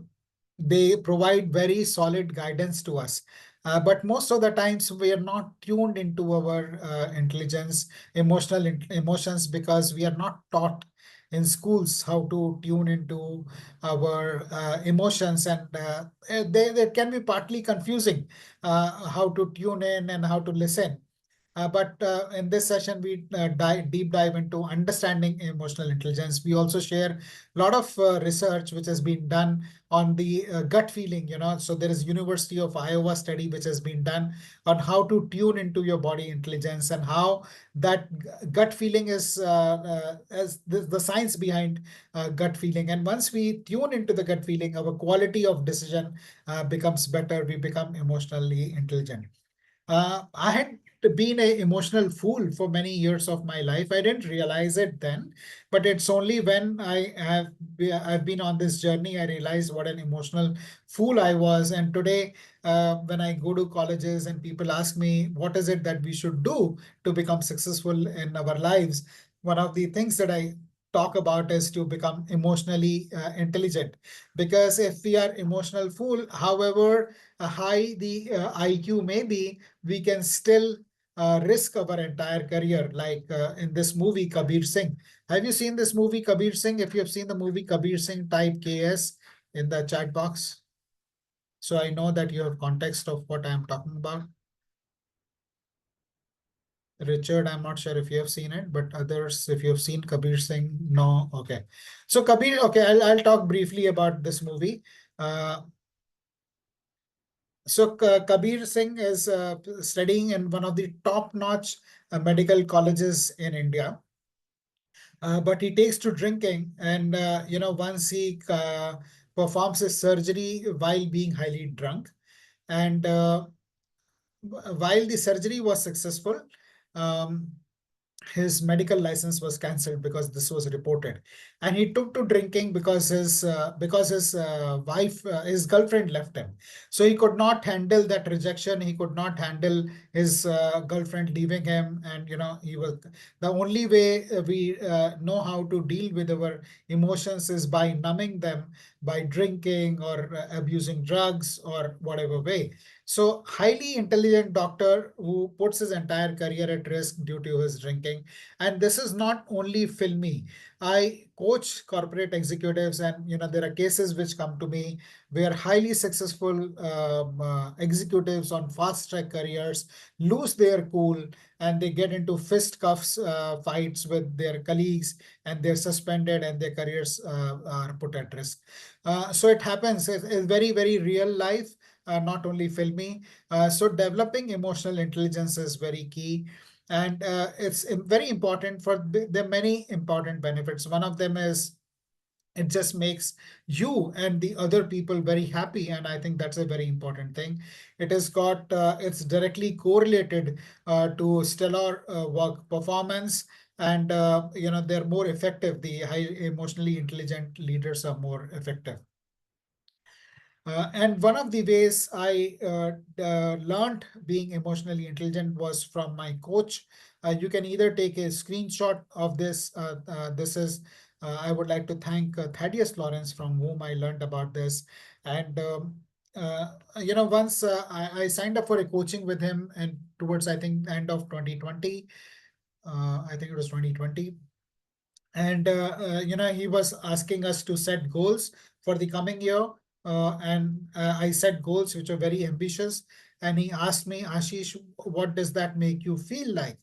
they provide very solid guidance to us. But most of the times we are not tuned into our intelligence, emotions, because we are not taught in schools how to tune into our emotions, and they can be partly confusing how to tune in and how to listen. But in this session, we deep dive into understanding emotional intelligence. We also share a lot of research which has been done on the gut feeling. So there is University of Iowa study which has been done on how to tune into your body intelligence, and how that gut feeling is as the science behind gut feeling. And once we tune into the gut feeling, our quality of decision becomes better. We become emotionally intelligent. I had been an emotional fool for many years of my life. I didn't realize it then, but it's only when I've been on this journey I realized what an emotional fool I was. And today, when I go to colleges and people ask me what is it that we should do to become successful in our lives, one of the things that I talk about is to become emotionally intelligent. Because if we are emotional fool, however high the IQ may be, we can still risk our entire career. Like in this movie, Kabir Singh. Have you seen this movie, Kabir Singh? If you have seen the movie Kabir Singh, type KS in the chat box. So I know that you have context of what I'm talking about. Richard, I'm not sure if you have seen it, but others, if you have seen Kabir Singh, no. Okay. So Kabir, okay, I'll talk briefly about this movie. Uh, So Kabir Singh is studying in one of the top-notch medical colleges in India, but he takes to drinking, and once he performs his surgery while being highly drunk, and while the surgery was successful, um, his medical license was cancelled because this was reported, and he took to drinking because his wife, his girlfriend left him. So he could not handle that rejection. He could not handle his girlfriend leaving him, and he was the only way we know how to deal with our emotions is by numbing them, by drinking or abusing drugs or whatever way. So highly intelligent doctor who puts his entire career at risk due to his drinking. And this is not only filmy. I coach corporate executives, and there are cases which come to me where highly successful executives on fast track careers lose their cool, and they get into fisticuffs fights with their colleagues, and they're suspended, and their careers are put at risk. So it happens. It's very, very real life, not only filmy. So developing emotional intelligence is very key. And it's very important for there are many important benefits. One of them is It just makes you and the other people very happy, and I think that's a very important thing. It has got it's directly correlated to stellar work performance, and they're more effective. The high emotionally intelligent leaders are more effective. And one of the ways I learned being emotionally intelligent was from my coach. You can either take a screenshot of this. This is, I would like to thank Thaddeus Lawrence, from whom I learned about this. And, once I signed up for a coaching with him, and towards, I think, end of 2020, I think it was 2020. And he was asking us to set goals for the coming year, and I set goals which are very ambitious, and he asked me, Ashish, what does that make you feel like?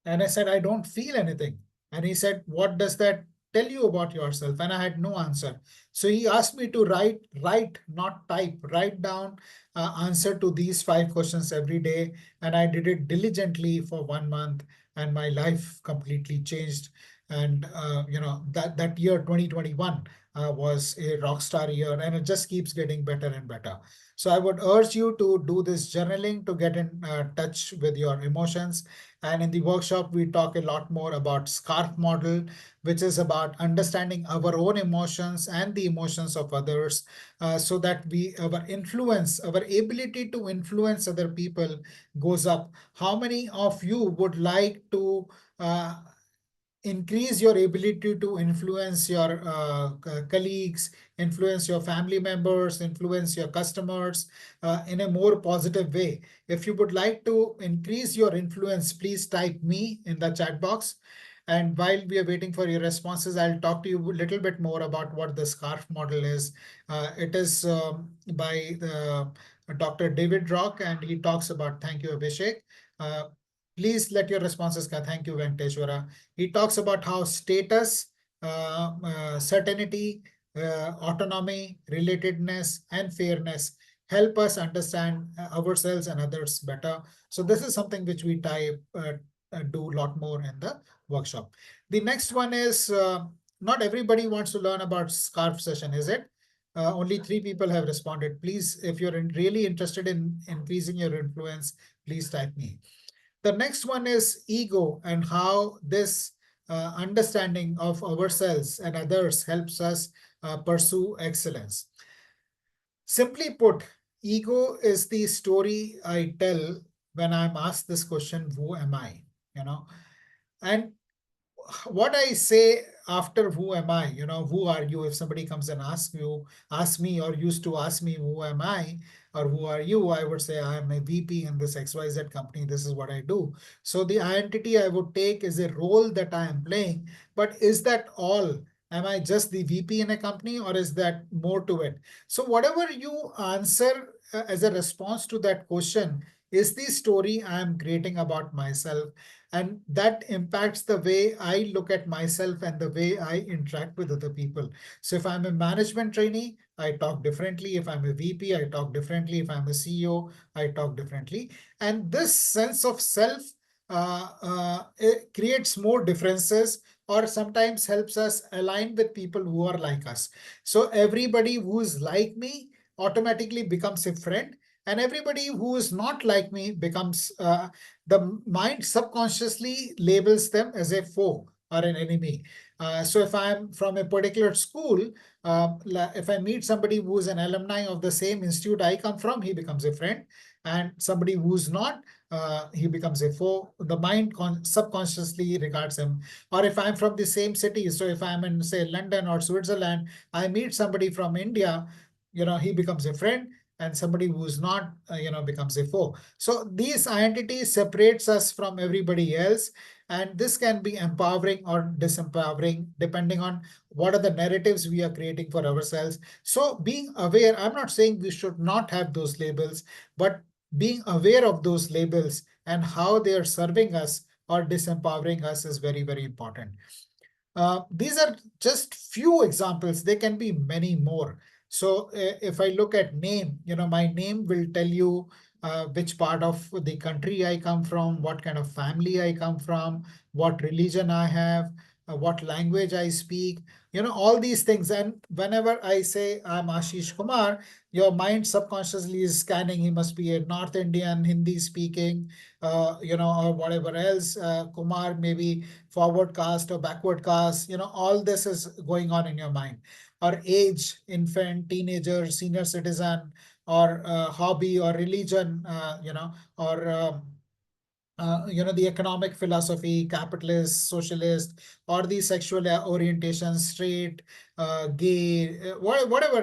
And I said, I don't feel anything. And he said, what does that tell you about yourself? And I had no answer. So he asked me to write, not type, write down answer to these 5 questions every day. And I did it diligently for 1 month, and my life completely changed. And that year 2021 was a rock star year, and it just keeps getting better and better. So I would urge you to do this journaling to get in touch with your emotions. And in the workshop, we talk a lot more about SCARF model, which is about understanding our own emotions and the emotions of others, so that our ability to influence other people goes up. How many of you would like to uh, increase your ability to influence your colleagues, influence your family members, influence your customers in a more positive way? If you would like to increase your influence, please type me in the chat box. And while we are waiting for your responses, I'll talk to you a little bit more about what the SCARF model is. It is by Dr. David Rock, and he talks about, thank you, Abhishek. Uh, Please let your responses come. Thank you, Venkateshwara. He talks about how status, certainty, autonomy, relatedness, and fairness help us understand ourselves and others better. So this is something which we do a lot more in the workshop. The next one is, not everybody wants to learn about SCARF session, is it? Only 3 people have responded. Please, if you're really interested in increasing your influence, please type me. The next one is ego, and how this understanding of ourselves and others helps us pursue excellence. Simply put, ego is the story I tell when I'm asked this question, who am I? You know, and what I say after who am I, who are you? If somebody comes and asks me, or used to ask me, who am I, or who are you? I would say I am a VP in this XYZ company. This is what I do. So the identity I would take is a role that I am playing. But is that all? Am I just the VP in a company, or is that more to it? So whatever you answer as a response to that question is the story I am creating about myself, and that impacts the way I look at myself and the way I interact with other people. So if I'm a management trainee, I talk differently. If I'm a VP, I talk differently. If I'm a CEO, I talk differently. And this sense of self it creates more differences, or sometimes helps us align with people who are like us. So everybody who is like me automatically becomes a friend, and everybody who is not like me becomes the mind subconsciously labels them as a foe or an enemy. So if I'm from a particular school, if I meet somebody who's an alumni of the same institute I come from, he becomes a friend. And somebody who's not, he becomes a foe. The mind subconsciously regards him. Or if I'm from the same city, so if I'm in, say, London or Switzerland, I meet somebody from India, he becomes a friend, and somebody who's not, becomes a foe. So these identities separates us from everybody else, and this can be empowering or disempowering depending on what are the narratives we are creating for ourselves. So being aware, I'm not saying we should not have those labels, but being aware of those labels and how they are serving us or disempowering us is very, very important. These are just few examples. There can be many more. So if I look at name, my name will tell you which part of the country I come from, what kind of family I come from, what religion I have, what language I speak, all these things. And whenever I say I'm Ashish Kumar, your mind subconsciously is scanning. He must be a North Indian, Hindi speaking, or whatever else. Kumar, maybe forward caste or backward caste. All this is going on in your mind. Or age, infant, teenager, senior citizen, or hobby or religion, or the economic philosophy, capitalist, socialist, or the sexual orientation, straight, gay, whatever,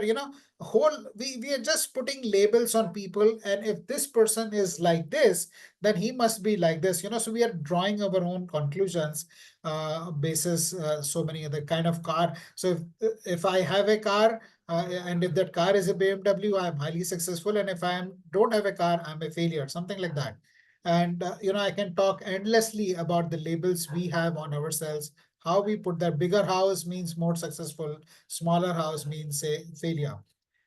whole, we are just putting labels on people. And if this person is like this, then he must be like this, so we are drawing our own conclusions, basis so many other kind of car. So if I have a car, and if that car is a BMW, I'm highly successful. And if don't have a car, I'm a failure, something like that. And I can talk endlessly about the labels we have on ourselves, how we put that. Bigger house means more successful, smaller house means a failure.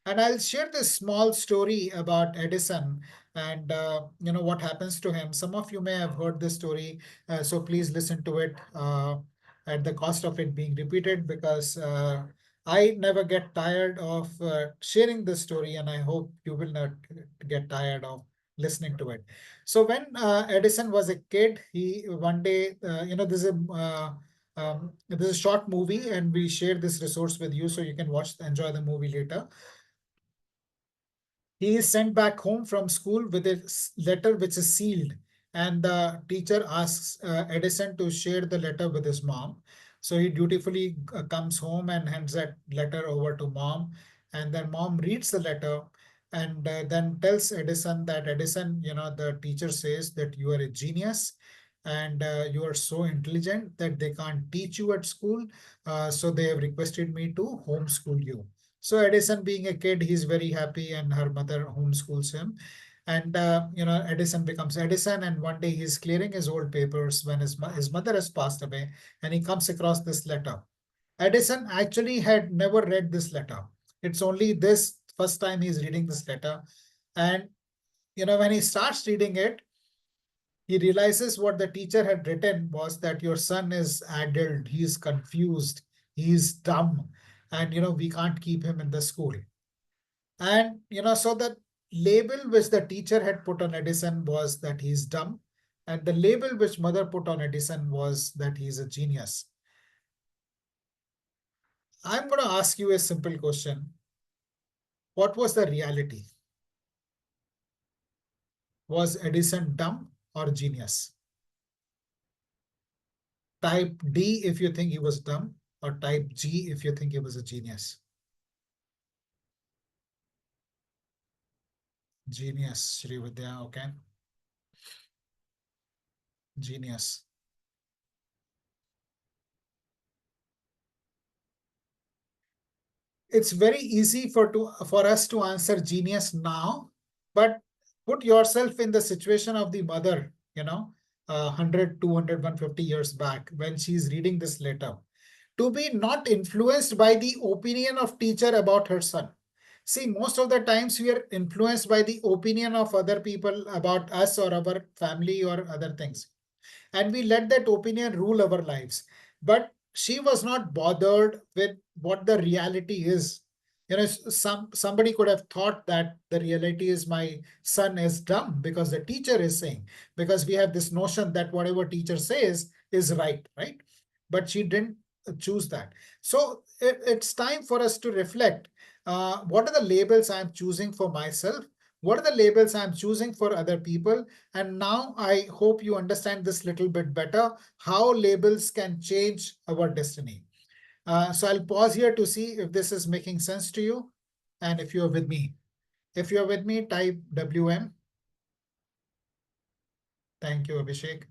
And I'll share this small story about Edison, and what happens to him. Some of you may have heard this story, so please listen to it, at the cost of it being repeated, because I never get tired of sharing this story, and I hope you will not get tired of listening to it. So when Edison was a kid, he one day, this is a short movie, and we share this resource with you so you can enjoy the movie later. He is sent back home from school with a letter which is sealed, and the teacher asks Edison to share the letter with his mom. So he dutifully comes home and hands that letter over to mom, and then mom reads the letter, and then tells Edison that, Edison, the teacher says that you are a genius, and you are so intelligent that they can't teach you at school, so they have requested me to homeschool you. So Edison, being a kid, he's very happy, and her mother homeschools him. And Edison becomes Edison. And one day he's clearing his old papers when his mother has passed away, and he comes across this letter. Edison actually had never read this letter. It's only this first time he's reading this letter. And when he starts reading it, he realizes what the teacher had written was that your son is addled, he's confused, he's dumb, and we can't keep him in the school. And so the label which the teacher had put on Edison was that he's dumb, and the label which mother put on Edison was that he's a genius. I'm going to ask you a simple question. What was the reality? Was Edison dumb or genius? Type D if you think he was dumb, or type G if you think he was a genius. Genius, Shri Vidya, okay. Genius. It's very easy for us to answer genius now, but put yourself in the situation of the mother, 100, 200, 150 years back, when she's reading this letter, to be not influenced by the opinion of teacher about her son. See, most of the times we are influenced by the opinion of other people about us or our family or other things, and we let that opinion rule our lives. But she was not bothered with what the reality is. Somebody could have thought that the reality is my son is dumb because the teacher is saying, because we have this notion that whatever teacher says is right, right? But she didn't choose that. So it's time for us to reflect. What are the labels I'm choosing for myself? What are the labels I'm choosing for other people? And now I hope you understand this little bit better, how labels can change our destiny. So I'll pause here to see if this is making sense to you, and if you're with me. If you're with me, type WM. Thank you, Abhishek.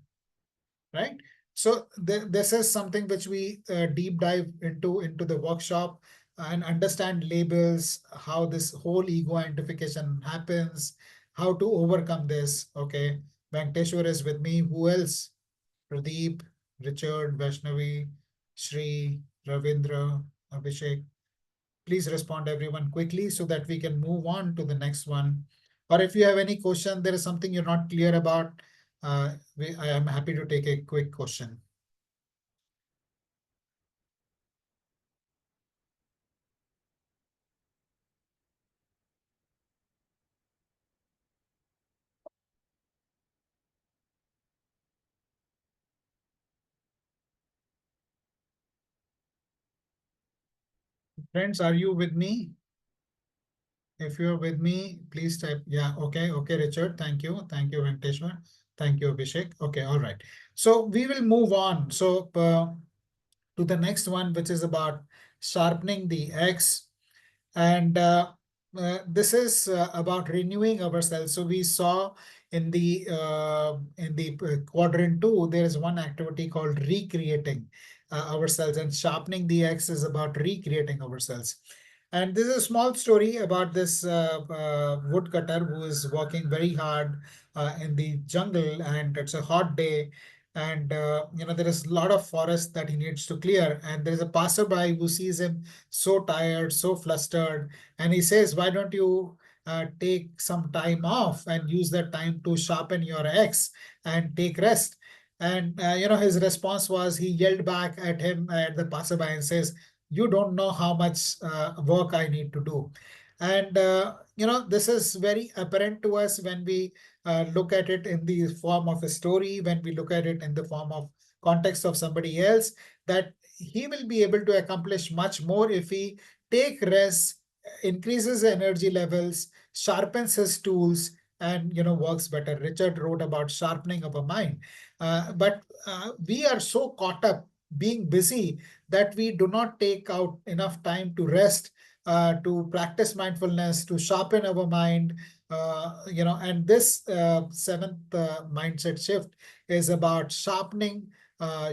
Right? So this is something which we deep dive into the workshop, and understand labels, how this whole ego identification happens, how to overcome this. Okay, Venkateshwar is with me. Who else? Pradeep, Richard, Vaishnavi, Shri, Ravindra, Abhishek. Please respond everyone quickly so that we can move on to the next one. Or if you have any question, there is something you're not clear about, I am happy to take a quick question. Friends, are you with me? If you're with me, please type. Yeah, okay, okay, Richard. Thank you. Thank you, Venkateshwar. Thank you, Abhishek. Okay, all right. So we will move on. So to the next one, which is about sharpening the X. And this is about renewing ourselves. So we saw in the quadrant two, there is one activity called recreating ourselves, and sharpening the X is about recreating ourselves. And this is a small story about this woodcutter who is working very hard in the jungle, and it's a hot day. And there is a lot of forest that he needs to clear, and there is a passerby who sees him so tired, so flustered, and he says, "Why don't you take some time off and use that time to sharpen your axe and take rest?" And his response was, he yelled back at him, at the passerby, and says, "You don't know how much work I need to do." And this is very apparent to us when we look at it in the form of a story, when we look at it in the form of context of somebody else, that he will be able to accomplish much more if he take rest, increases energy levels, sharpens his tools, and works better. Richard wrote about sharpening of a mind, but we are so caught up being busy that we do not take out enough time to rest, to practice mindfulness, to sharpen our mind. And this seventh mindset shift is about sharpening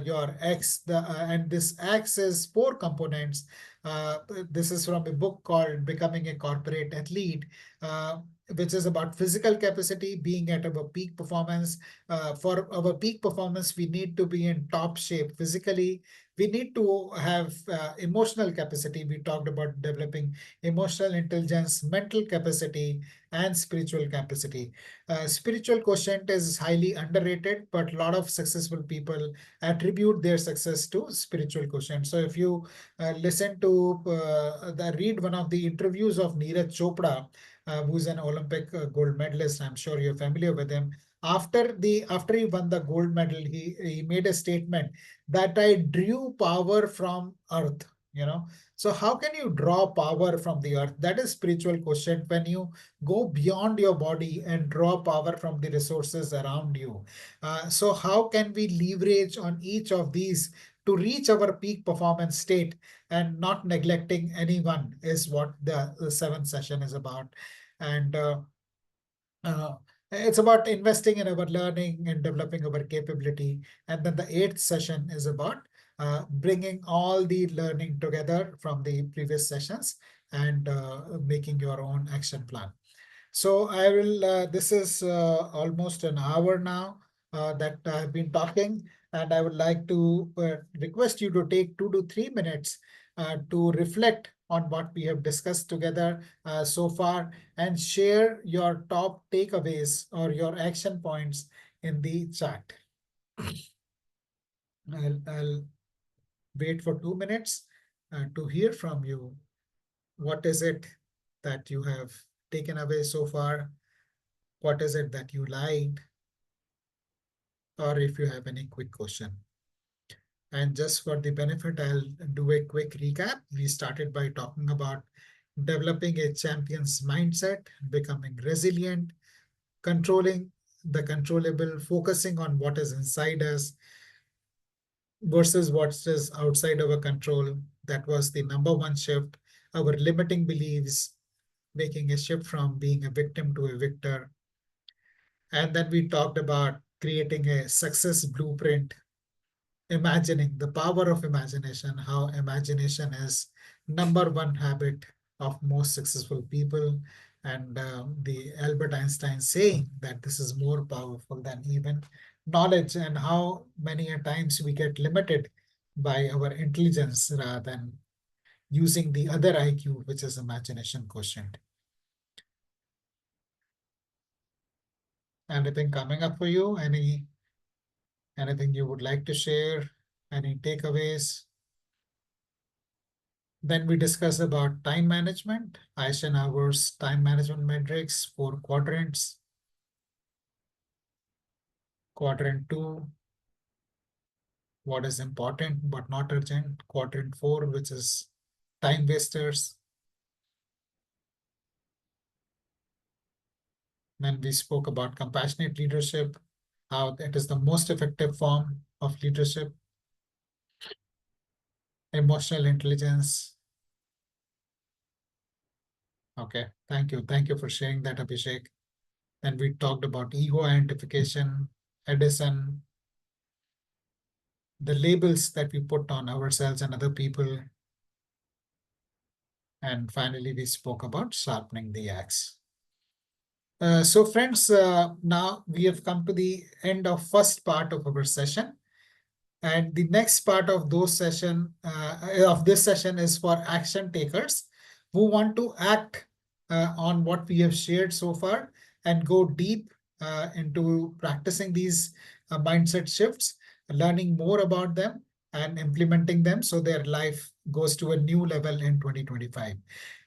your X. And this X is four components. This is from a book called Becoming a Corporate Athlete, uh, which is about physical capacity, being at our peak performance. For our peak performance, we need to be in top shape physically. We need to have emotional capacity. We talked about developing emotional intelligence, mental capacity, and spiritual capacity. Spiritual quotient is highly underrated, but a lot of successful people attribute their success to spiritual quotient. So if you listen to read one of the interviews of Neeraj Chopra, who's an Olympic gold medalist. I'm sure you're familiar with him. After he won the gold medal, he made a statement that I drew power from earth. You know, so how can you draw power from the earth? That is spiritual quotient, when you go beyond your body and draw power from the resources around you. So how can we leverage on each of these to reach our peak performance state, and not neglecting anyone, is what the seventh session is about. And uh, it's about investing in our learning and developing our capability. And then the eighth session is about bringing all the learning together from the previous sessions, and making your own action plan. So I will, this is almost an hour now that I've been talking, and I would like to request you to take 2 to 3 minutes to reflect on what we have discussed together so far, and share your top takeaways or your action points in the chat. I'll wait for 2 minutes to hear from you. What is it that you have taken away so far? What is it that you liked? Or if you have any quick question. And just for the benefit, I'll do a quick recap. We started by talking about developing a champion's mindset, becoming resilient, controlling the controllable, focusing on what is inside us versus what is outside our control. That was the number one shift. Our limiting beliefs, making a shift from being a victim to a victor. And then we talked about creating a success blueprint, imagining the power of imagination, how imagination is number one habit of most successful people, and the Albert Einstein saying that this is more powerful than even knowledge, and how many a times we get limited by our intelligence rather than using the other IQ, which is imagination quotient. Anything coming up for you? Anything you would like to share? Any takeaways? Then we discuss about time management, Eisenhower's time management metrics, 4 quadrants. Quadrant two, what is important but not urgent. Quadrant four, which is time wasters. Then we spoke about compassionate leadership, how it is the most effective form of leadership, emotional intelligence. Okay, thank you. Thank you for sharing that, Abhishek. Then we talked about ego identification, Edison, the labels that we put on ourselves and other people. And finally, we spoke about sharpening the axe. So friends, now we have come to the end of first part of our session. And the next part of this session is for action takers who want to act on what we have shared so far and go deep into practicing these mindset shifts, learning more about them and implementing them so their life goes to a new level in 2025.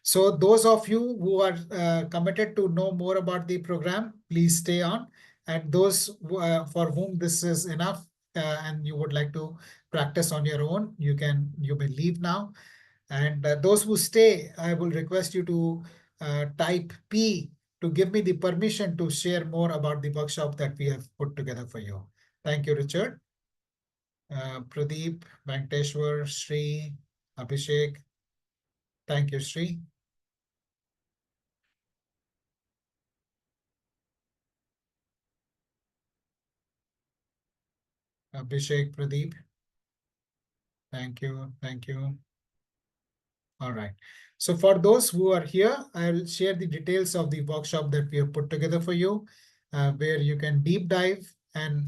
So those of you who are committed to know more about the program, please stay on. And those for whom this is enough, and you would like to practice on your own, you may leave now. And those who stay, I will request you to type P to give me the permission to share more about the workshop that we have put together for you. Thank you, Richard. Pradeep, Venkateshwar, Sri, Abhishek. Thank you, Sri. Abhishek, Pradeep. Thank you. Thank you. All right. So for those who are here, I'll share the details of the workshop that we have put together for you, where you can deep dive and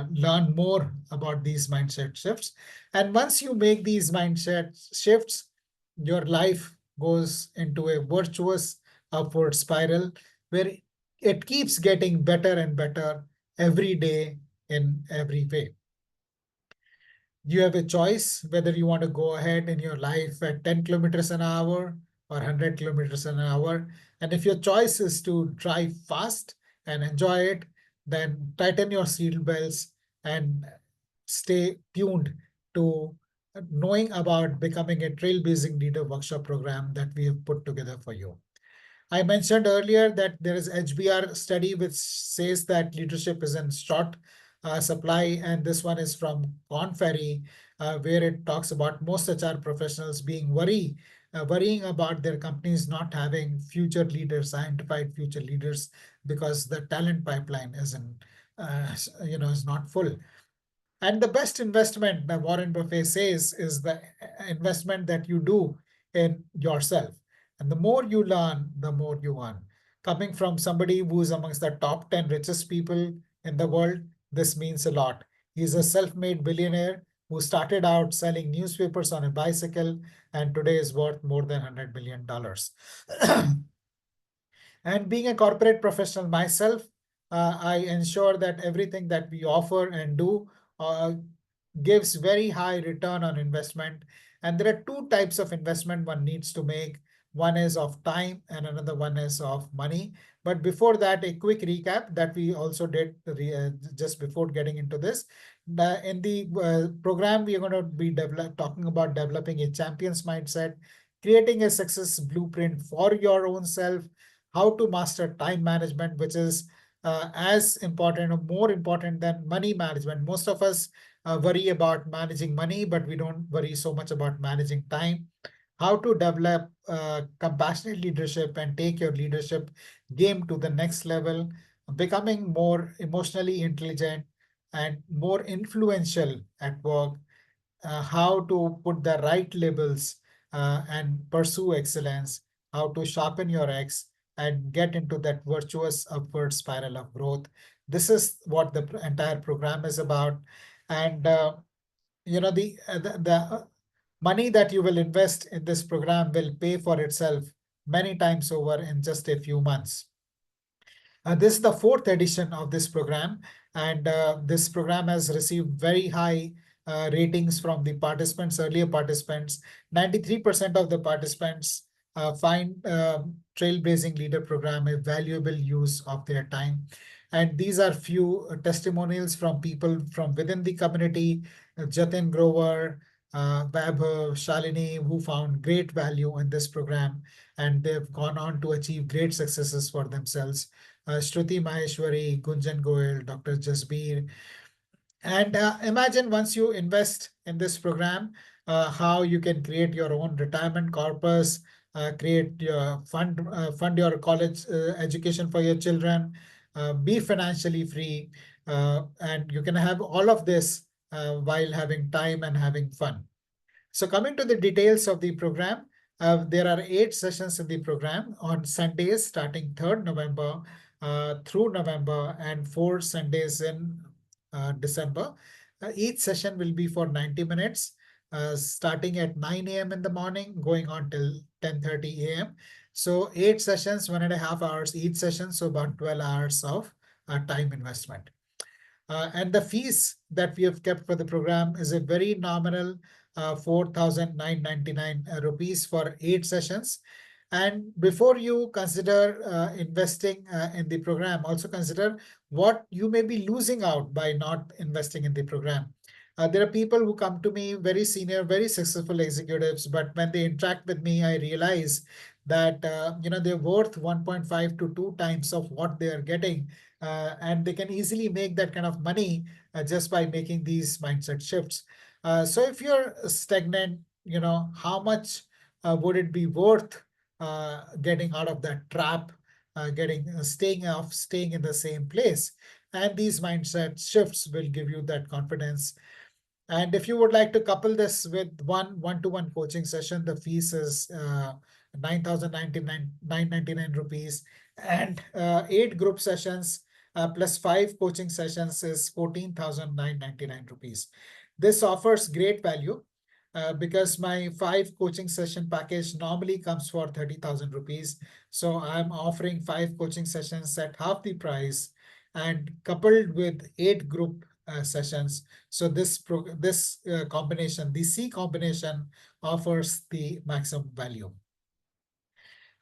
learn more about these mindset shifts. And once you make these mindset shifts, your life goes into a virtuous upward spiral where it keeps getting better and better every day in every way. You have a choice whether you want to go ahead in your life at 10 kilometers an hour or 100 kilometers an hour. And if your choice is to drive fast and enjoy it, then tighten your seat belts and stay tuned to knowing about becoming a trailblazing leader workshop program that we have put together for you. I mentioned earlier that there is HBR study which says that leadership is in short supply, and this one is from Korn Ferry, where it talks about most HR professionals worrying about their companies not having future leaders, identified future leaders, because the talent pipeline is not full. And the best investment that Warren Buffett says is the investment that you do in yourself. And the more you learn, the more you earn. Coming from somebody who's amongst the top 10 richest people in the world, this means a lot. He's a self-made billionaire who started out selling newspapers on a bicycle and today is worth more than $100 million. And being a corporate professional myself, I ensure that everything that we offer and do gives very high return on investment. And there are two types of investment one needs to make. One is of time and another one is of money. But before that, a quick recap that we also did just before getting into this. In the program, we are going to be talking about developing a champion's mindset, creating a success blueprint for your own self, how to master time management, which is as important or more important than money management. Most of us worry about managing money, but we don't worry so much about managing time. How to develop compassionate leadership and take your leadership game to the next level, becoming more emotionally intelligent and more influential at work, how to put the right labels and pursue excellence, how to sharpen your X and get into that virtuous upward spiral of growth. This is what the entire program is about. And the money that you will invest in this program will pay for itself many times over in just a few months. This is the fourth edition of this program, and this program has received very high ratings from the participants, earlier participants. 93% of the participants find Trailblazing Leader program a valuable use of their time. And these are few testimonials from people from within the community. Jatin Grover, Vaibhav, Shalini, who found great value in this program, and they've gone on to achieve great successes for themselves. Shruti Maheshwari, Gunjan Goel, Dr. Jasbir, and imagine once you invest in this program, how you can create your own retirement corpus, create your fund your college education for your children, be financially free, and you can have all of this while having time and having fun. So coming to the details of the program, there are 8 sessions in the program on Sundays starting 3rd November through November, and 4 Sundays in December. Each session will be for 90 minutes, starting at 9 a.m. in the morning, going on till 10:30 a.m. So 8 sessions, 1.5 hours each session, so about 12 hours of time investment. And the fees that we have kept for the program is a very nominal 4,999 rupees for 8 sessions. And before you consider investing in the program, also consider what you may be losing out by not investing in the program. There are people who come to me, very senior, very successful executives, but when they interact with me, I realize that they're worth 1.5 to 2 times of what they are getting, and they can easily make that kind of money just by making these mindset shifts. So if you're stagnant, how much would it be worth getting out of that trap, getting staying in the same place? And these mindset shifts will give you that confidence. And if you would like to couple this with one-to-one coaching session, the fees is 9,999 rupees, and 8 group sessions plus 5 coaching sessions is 14,999 rupees. This offers great value because my 5 coaching session package normally comes for 30,000 rupees. So I'm offering 5 coaching sessions at half the price, and coupled with 8 group sessions. So this combination, the C combination, offers the maximum value.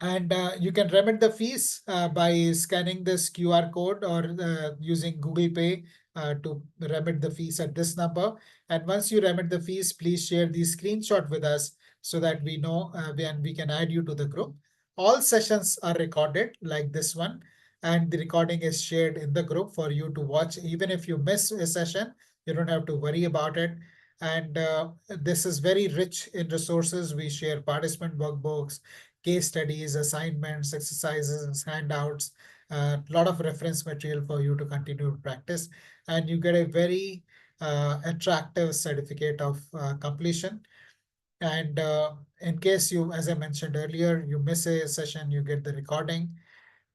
And you can remit the fees by scanning this QR code or using Google Pay to remit the fees at this number. And once you remit the fees, please share the screenshot with us so that we know when we can add you to the group. All sessions are recorded like this one, and the recording is shared in the group for you to watch. Even if you miss a session, you don't have to worry about it. And this is very rich in resources. We share participant workbooks, case studies, assignments, exercises, handouts, a lot of reference material for you to continue to practice. And you get a very attractive certificate of completion. And in case you, as I mentioned earlier, you miss a session, you get the recording.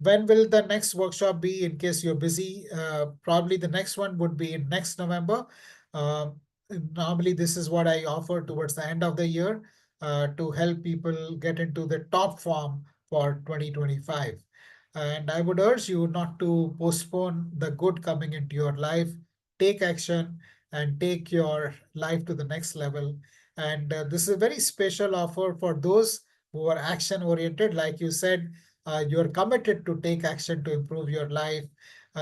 When will the next workshop be? In case you're busy, probably the next one would be in next November. Uh, Normally, this is what I offer towards the end of the year to help people get into the top form for 2025. And I would urge you not to postpone the good coming into your life. Take action and take your life to the next level. And this is a very special offer for those who are action oriented. Like you said, you're committed to take action to improve your life.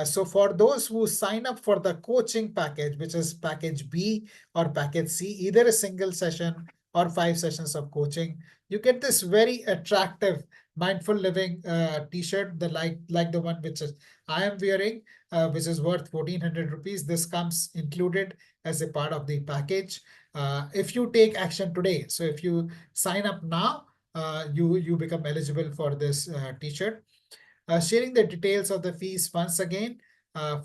So for those who sign up for the coaching package, which is package B or package C, either a single session or 5 sessions of coaching, you get this very attractive mindful living t-shirt, like the one which is I am wearing, which is worth 1,400 rupees. This comes included as a part of the package. If you take action today, so if you sign up now, you become eligible for this t-shirt. Sharing the details of the fees once again,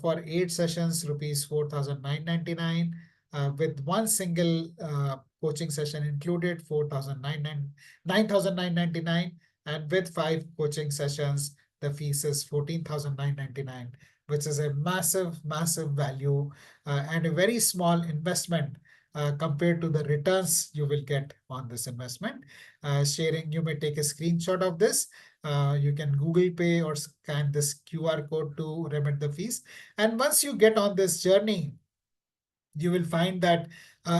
for 8 sessions, rupees 4,999, with one single coaching session included, 9,999, and with 5 coaching sessions, the fees is 14,999, which is a massive, massive value and a very small investment compared to the returns you will get on this investment. Sharing, you may take a screenshot of this. You can Google Pay or scan this QR code to remit the fees. And once you get on this journey, you will find that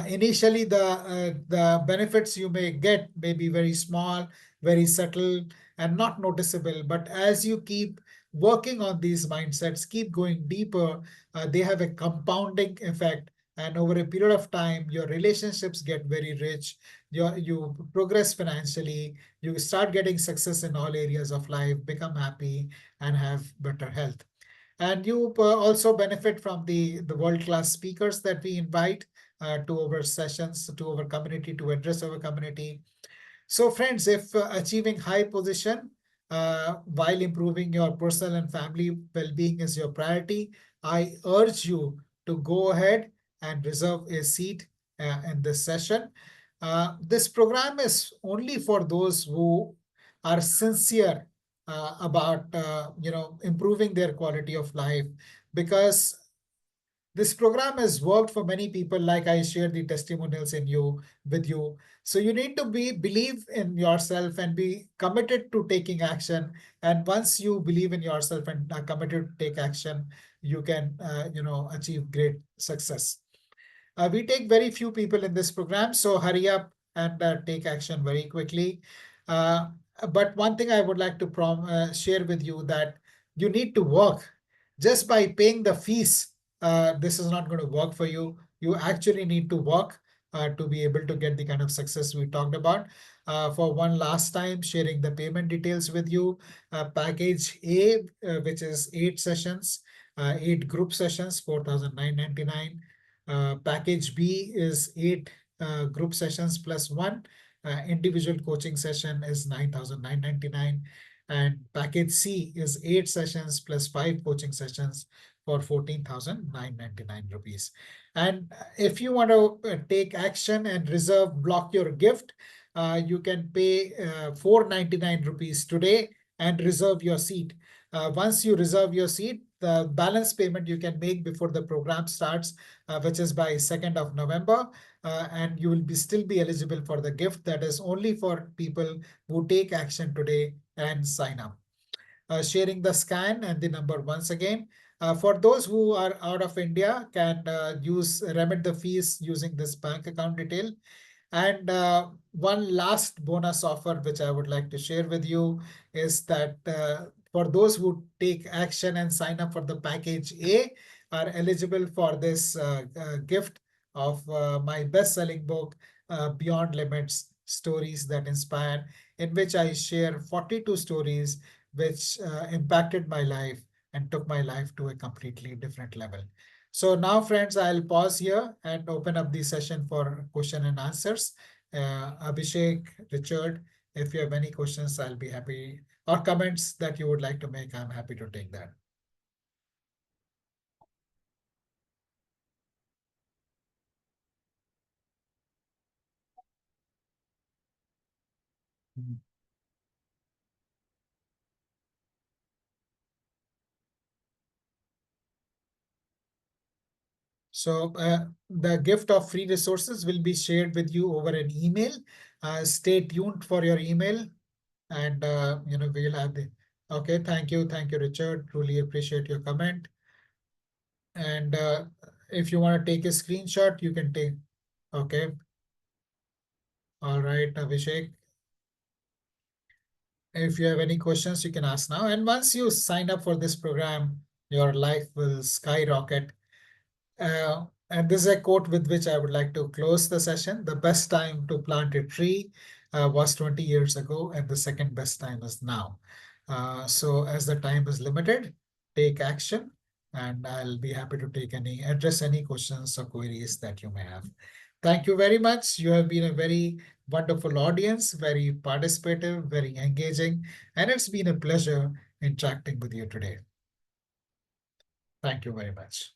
initially the benefits you may get may be very small, very subtle, and not noticeable. But as you keep working on these mindsets, keep going deeper, they have a compounding effect and over a period of time, your relationships get very rich. You progress financially. You start getting success in all areas of life, become happy, and have better health. And you also benefit from the world-class speakers that we invite to our sessions, to our community, to address our community. So friends, if achieving high position while improving your personal and family well-being is your priority, I urge you to go ahead and reserve a seat in this session. This program is only for those who are sincere about improving their quality of life, because this program has worked for many people, like I shared the testimonials in you with you. So you need to believe in yourself and be committed to taking action. And once you believe in yourself and are committed to take action, you can achieve great success. We take very few people in this program, so hurry up and take action very quickly. Uh, but one thing I would like to share with you, that you need to work. Just by paying the fees, this is not going to work for you. You actually need to work to be able to get the kind of success we talked about. For one last time, sharing the payment details with you. Package A, which is 8 sessions, 8 group sessions, 4,999. Package B is 8 group sessions plus one. Individual coaching session is 9,999. And package C is 8 sessions plus 5 coaching sessions for 14,999 rupees. And if you want to take action and reserve, block your gift, you can pay 499 rupees today and reserve your seat. Once you reserve your seat, the balance payment you can make before the program starts, which is by 2nd of November, and you will still be eligible for the gift. That is only for people who take action today and sign up. Sharing the scan and the number once again. For those who are out of India, can remit the fees using this bank account detail. And one last bonus offer, which I would like to share with you, is that for those who take action and sign up for the package A, are eligible for this gift of my best-selling book, Beyond Limits, Stories That Inspire, in which I share 42 stories which impacted my life and took my life to a completely different level. So now, friends, I'll pause here and open up the session for question and answers. Abhishek, Richard, if you have any questions, I'll be happy, or comments that you would like to make, I'm happy to take that. Mhm. So the gift of free resources will be shared with you over an email. Stay tuned for your email, and we'll have the. Okay, thank you, Richard. Truly appreciate your comment. And if you want to take a screenshot, you can take. Okay, all right, Abhishek. If you have any questions, you can ask now. And once you sign up for this program, your life will skyrocket. And this is a quote with which I would like to close the session. The best time to plant a tree was 20 years ago, and the second best time is now. So as the time is limited, take action, and I'll be happy to address any questions or queries that you may have. Thank you very much. You have been a very wonderful audience, very participative, very engaging, and it's been a pleasure interacting with you today. Thank you very much.